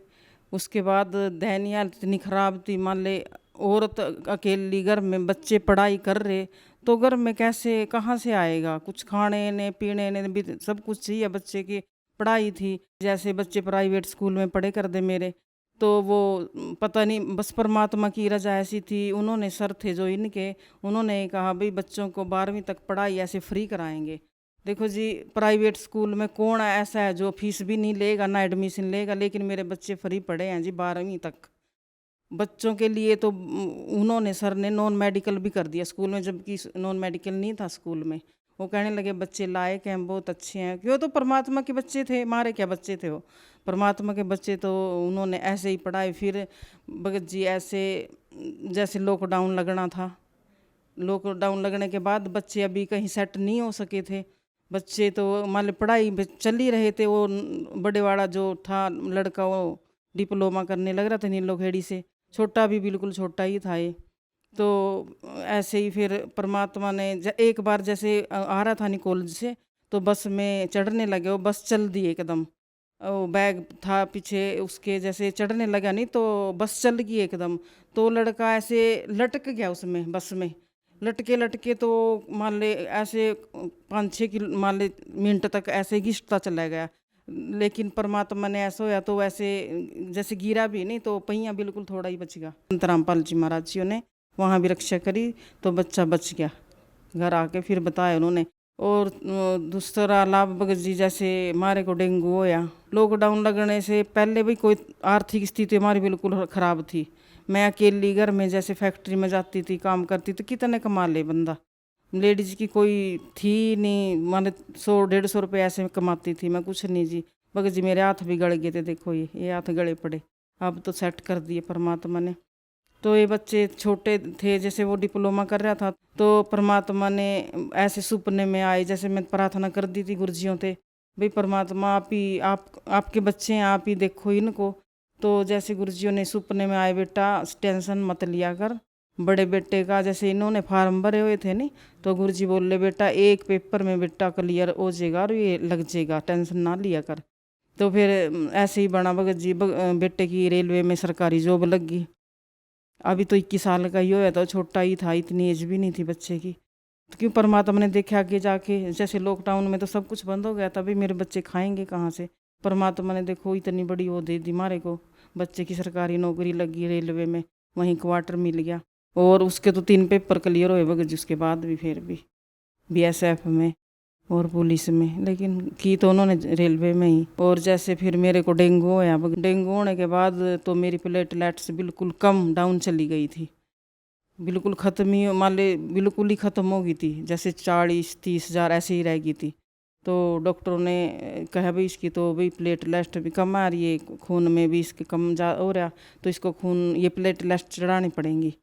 उसके बाद दयनीय हालत इतनी ख़राब थी। मान ले औरत अकेली घर में, बच्चे पढ़ाई कर रहे, तो घर में कैसे कहाँ से आएगा, कुछ खाने ने पीने ने भी सब कुछ चाहिए। बच्चे की पढ़ाई थी, जैसे बच्चे प्राइवेट स्कूल में पढ़े कर दे मेरे, तो वो पता नहीं बस परमात्मा की रजा ऐसी थी। उन्होंने सर थे जो इनके, उन्होंने कहा भाई बच्चों को 12वीं तक पढ़ाई ऐसे फ्री कराएंगे। देखो जी प्राइवेट स्कूल में कौन ऐसा है जो फीस भी नहीं लेगा ना एडमिशन लेगा, लेकिन मेरे बच्चे फ्री पढ़े हैं जी 12वीं तक। बच्चों के लिए तो उन्होंने सर ने नॉन मेडिकल भी कर दिया स्कूल में, जबकि नॉन मेडिकल नहीं था स्कूल में। वो कहने लगे बच्चे लायक हैं, बहुत अच्छे हैं, क्यों तो परमात्मा के बच्चे थे, हमारे क्या बच्चे थे, वो परमात्मा के बच्चे। तो उन्होंने ऐसे ही पढ़ाई। फिर भगत जी ऐसे जैसे लॉकडाउन लगना था, लॉकडाउन लगने के बाद बच्चे अभी कहीं सेट नहीं हो सके थे। बच्चे तो मान लो पढ़ाई चल ही रहे थे। वो बड़े वाला जो था लड़का, वो डिप्लोमा करने लग रहा था नीलोखेड़ी से, छोटा भी बिल्कुल छोटा ही था ये। तो ऐसे ही फिर परमात्मा ने एक बार जैसे आ रहा था नहीं कॉलेज से, तो बस में चढ़ने लगे, वो बस चल दी एकदम। वो बैग था पीछे उसके, जैसे चढ़ने लगा नहीं तो बस चल गई एकदम। तो लड़का ऐसे लटक गया उसमें, बस में लटके लटके, तो मान ले ऐसे 5-6 मान ले मिनट तक ऐसे घिसता चला गया। लेकिन परमात्मा ने ऐसा होया तो वैसे जैसे गिरा भी नहीं, तो पहिया बिल्कुल थोड़ा ही बच गया। संत रामपाल जी महाराज जी ने वहाँ भी रक्षा करी तो बच्चा बच गया। घर आके फिर बताया उन्होंने। और दूसरा लाभ भगत जी, जैसे हमारे को डेंगू होया लॉकडाउन लगने से पहले भी, कोई आर्थिक स्थिति हमारी बिल्कुल ख़राब थी। मैं अकेली घर में जैसे फैक्ट्री में जाती थी, काम करती तो कितने कमा ले बंदा, लेडीज की कोई थी नहीं, माने 100-150 रुपये ऐसे कमाती थी, मैं कुछ नहीं जी। भगत जी मेरे हाथ भी गड़ गए थे, देखो ये हाथ गड़े पड़े, अब तो सेट कर दिए परमात्मा ने। तो ये बच्चे छोटे थे, जैसे वो डिप्लोमा कर रहा था, तो परमात्मा ने ऐसे सपने में आए, जैसे मैं प्रार्थना कर दी थी गुरुजियों से, भाई परमात्मा आपके बच्चे हैं, आप ही देखो इनको। तो जैसे गुरुजियों ने सपने में आए, बेटा टेंशन मत लिया कर, बड़े बेटे का जैसे इन्होंने फार्म भरे हुए थे नहीं, तो गुरुजी बोले बेटा एक पेपर में बेटा क्लियर हो जाएगा और ये लग जाएगा, टेंशन ना लिया कर। तो फिर ऐसे ही बना भगत जी, बेटे की रेलवे में सरकारी जॉब लग गई। अभी तो 21 साल का ही होया था, छोटा ही था, इतनी एज भी नहीं थी बच्चे की। तो क्यों परमात्मा ने देखा आगे जाके, जैसे लॉकडाउन में तो सब कुछ बंद हो गया, तभी मेरे बच्चे खाएंगे कहाँ से। परमात्मा ने देखो इतनी बड़ी वो दे दी मारे को, बच्चे की सरकारी नौकरी लगी रेलवे में, वहीं क्वार्टर मिल गया। और उसके तो 3 पेपर क्लियर हुए बगैर, जिसके बाद भी फिर भी BSF में और पुलिस में, लेकिन की तो उन्होंने रेलवे में ही। और जैसे फिर मेरे को डेंगू होया, डेंगू होने के बाद तो मेरी प्लेटलेट्स बिल्कुल कम डाउन चली गई थी, बिल्कुल ख़त्म ही, मान ले बिल्कुल ही ख़त्म हो गई थी, जैसे 40-30 हज़ार ऐसे ही रह गई थी। तो डॉक्टरों ने कहा भाई इसकी तो भाई प्लेटलेट भी कम आ रही है, खून में भी इसके कम जा हो रहा, तो इसको खून ये प्लेटलेट चढ़ानी पड़ेंगी।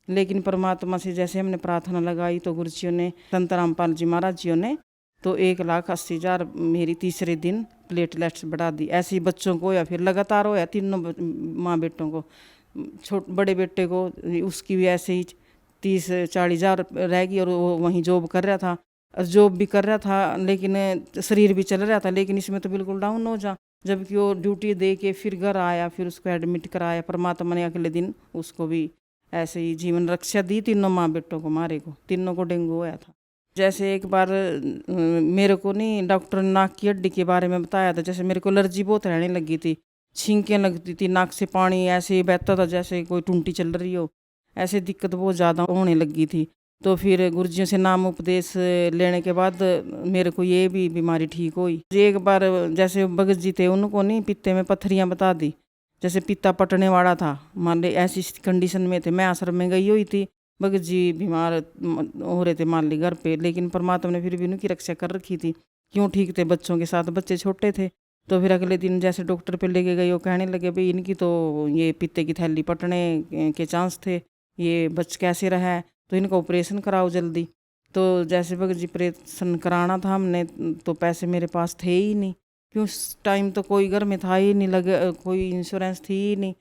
लेकिन परमात्मा से जैसे हमने प्रार्थना लगाई तो गुरु जियों ने, संत रामपाल जी महाराज जियों ने तो 1,80,000 मेरी तीसरे दिन प्लेटलेट्स बढ़ा दी। ऐसे ही बच्चों को या फिर लगातार हो या तीनों माँ बेटों को, बड़े बेटे को उसकी भी ऐसे ही 30-40 हज़ार रह गई, और वो वहीं जॉब कर रहा था, जॉब भी कर रहा था लेकिन शरीर भी चल रहा था, लेकिन इसमें तो बिल्कुल डाउन हो जा। जबकि वो ड्यूटी दे के फिर घर आया, फिर उसको एडमिट कराया, परमात्मा ने अगले दिन उसको भी ऐसे ही जीवन रक्षा दी। तीनों माँ बेटों को मारे को, तीनों को डेंगू होया था। जैसे एक बार मेरे को नहीं डॉक्टर ने नाक की हड्डी के बारे में बताया था, जैसे मेरे को एलर्जी बहुत रहने लगी थी, छींकें लगती थी, नाक से पानी ऐसे बहता था जैसे कोई टूंटी चल रही हो, ऐसे दिक्कत बहुत ज़्यादा होने लगी थी। तो फिर गुरुजियों से नाम उपदेश लेने के बाद मेरे को ये भी बीमारी ठीक हुई। एक बार जैसे भगत जी थे, उनको नहीं पित्ते में पत्थरियाँ बता दी, जैसे पित्ता पटने वाला था, मान ले ऐसी कंडीशन में थे। मैं आश्रम में गई हुई थी, भगत जी बीमार हो रहे थे मान ली घर पे, लेकिन परमात्मा ने फिर भी उनकी रक्षा कर रखी थी। क्यों ठीक थे बच्चों के साथ, बच्चे छोटे थे। तो फिर अगले दिन जैसे डॉक्टर पे लेके गए, वो कहने लगे भाई इनकी तो ये पित्ते की थैली पटने के चांस थे, ये बच कैसे रहा है, तो इनका ऑपरेशन कराओ जल्दी। तो जैसे भगत जी ऑपरेशन कराना था हमने, तो पैसे मेरे पास थे ही नहीं, क्यों उस टाइम तो कोई घर में था ही नहीं, लगे कोई इंश्योरेंस थी ही नहीं,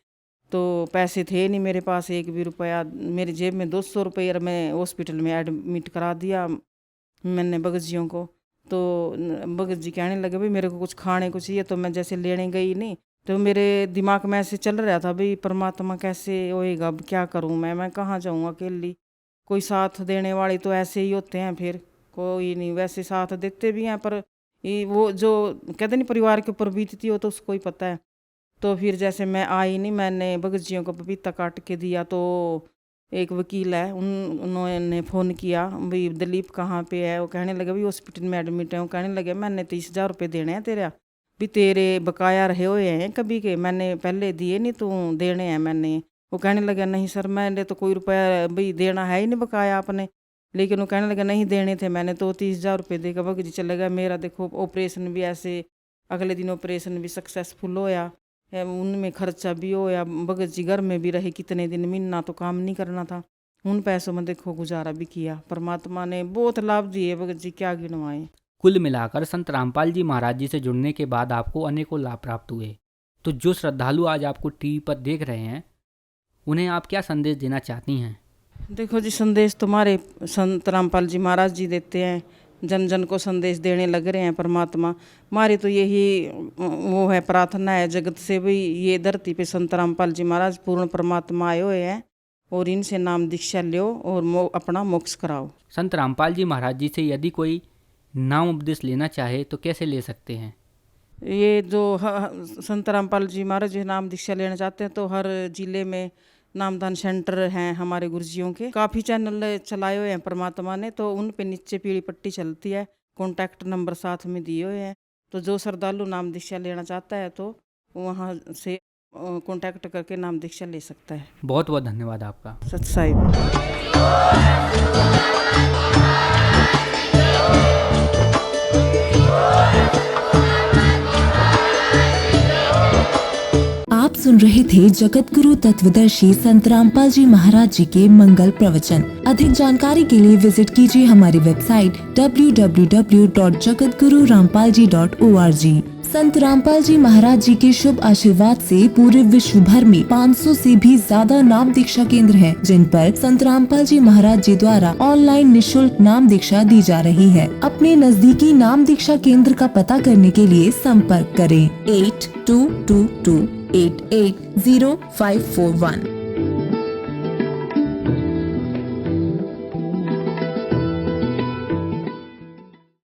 तो पैसे थे नहीं मेरे पास एक भी रुपया। मेरी जेब में 200 रुपये, और मैं हॉस्पिटल में एडमिट करा दिया मैंने भगत जियों को। तो भगत जी कहने लगे भाई मेरे को कुछ खाने को चाहिए, तो मैं जैसे लेने गई नहीं, तो मेरे दिमाग में ऐसे चल रहा था भाई परमात्मा कैसे होएगा, अब क्या करूं मैं कहाँ जाऊं अकेली, कोई साथ देने वाले तो ऐसे ही होते हैं, फिर कोई नहीं, वैसे साथ देते भी हैं, पर ये वो जो कहते नहीं परिवार के ऊपर बीतती हो तो उसको ही पता है। तो फिर जैसे मैं आई नहीं, मैंने भगत जियों को पपीता काट के दिया, तो एक वकील है उन्होंने फ़ोन किया भाई दिलीप कहाँ पे है, वो कहने लगे भाई हॉस्पिटल में एडमिट है। वो कहने लगे मैंने 30,000 रुपये देने हैं तेरा, भी तेरे बकाया रहे हुए हैं कभी के, मैंने पहले दिए नहीं, तू देने हैं मैंने। वो कहने लगा नहीं सर मैंने तो कोई रुपया भाई देना है ही नहीं बकाया आपने, लेकिन वो कहने लगा नहीं देने थे मैंने, तो 30,000 रुपये देकर भगत जी चले गया। मेरा देखो ऑपरेशन भी ऐसे, अगले दिन ऑपरेशन भी सक्सेसफुल होया, उनमें खर्चा भी होया, भगत जी घर में भी रहे कितने दिन, महीना तो काम नहीं करना था, उन पैसों में देखो गुजारा भी किया। परमात्मा ने बहुत लाभ दिए भगत जी, क्या गिनवाएं। कुल मिलाकर संत रामपाल जी महाराज जी से जुड़ने के बाद आपको अनेकों लाभ प्राप्त हुए। तो जो श्रद्धालु आज आपको टीवी पर देख रहे हैं, उन्हें आप क्या संदेश देना चाहती हैं? देखो जी, संदेश तुम्हारे संत रामपाल जी महाराज जी देते हैं, जन जन को संदेश देने लग रहे हैं परमात्मा। हमारी तो यही वो है, प्रार्थना है जगत से भी, ये धरती पे संत रामपाल जी महाराज पूर्ण परमात्मा आए हुए हैं, और इनसे नाम दीक्षा लो और अपना मोक्ष कराओ। संत रामपाल जी महाराज जी से यदि कोई नाम उपदेश लेना चाहे तो कैसे ले सकते हैं? ये जो संत रामपाल जी महाराज जी नाम दीक्षा लेना चाहते हैं, तो हर जिले में नामदान सेंटर हैं हमारे गुरुजियों के, काफ़ी चैनल चलाए हुए हैं परमात्मा ने, तो उन पे नीचे पीली पट्टी चलती है, कॉन्टैक्ट नंबर साथ में दिए हुए हैं। तो जो श्रद्धालु नाम दीक्षा लेना चाहता है तो वहाँ से कॉन्टैक्ट करके नाम दीक्षा ले सकता है। बहुत बहुत धन्यवाद आपका। सत साहिब। आप सुन रहे थे जगत गुरु तत्वदर्शी संत रामपाल जी महाराज जी के मंगल प्रवचन। अधिक जानकारी के लिए विजिट कीजिए हमारी वेबसाइट www.jagatgururampalji.org। संत रामपाल जी महाराज जी के शुभ आशीर्वाद से पूरे विश्व भर में 500 से भी ज्यादा नाम दीक्षा केंद्र हैं, जिन पर संत रामपाल जी महाराज जी द्वारा ऑनलाइन निःशुल्क नाम दीक्षा दी जा रही है। अपने नजदीकी नाम दीक्षा केंद्र का पता करने के लिए संपर्क करें 8222880541।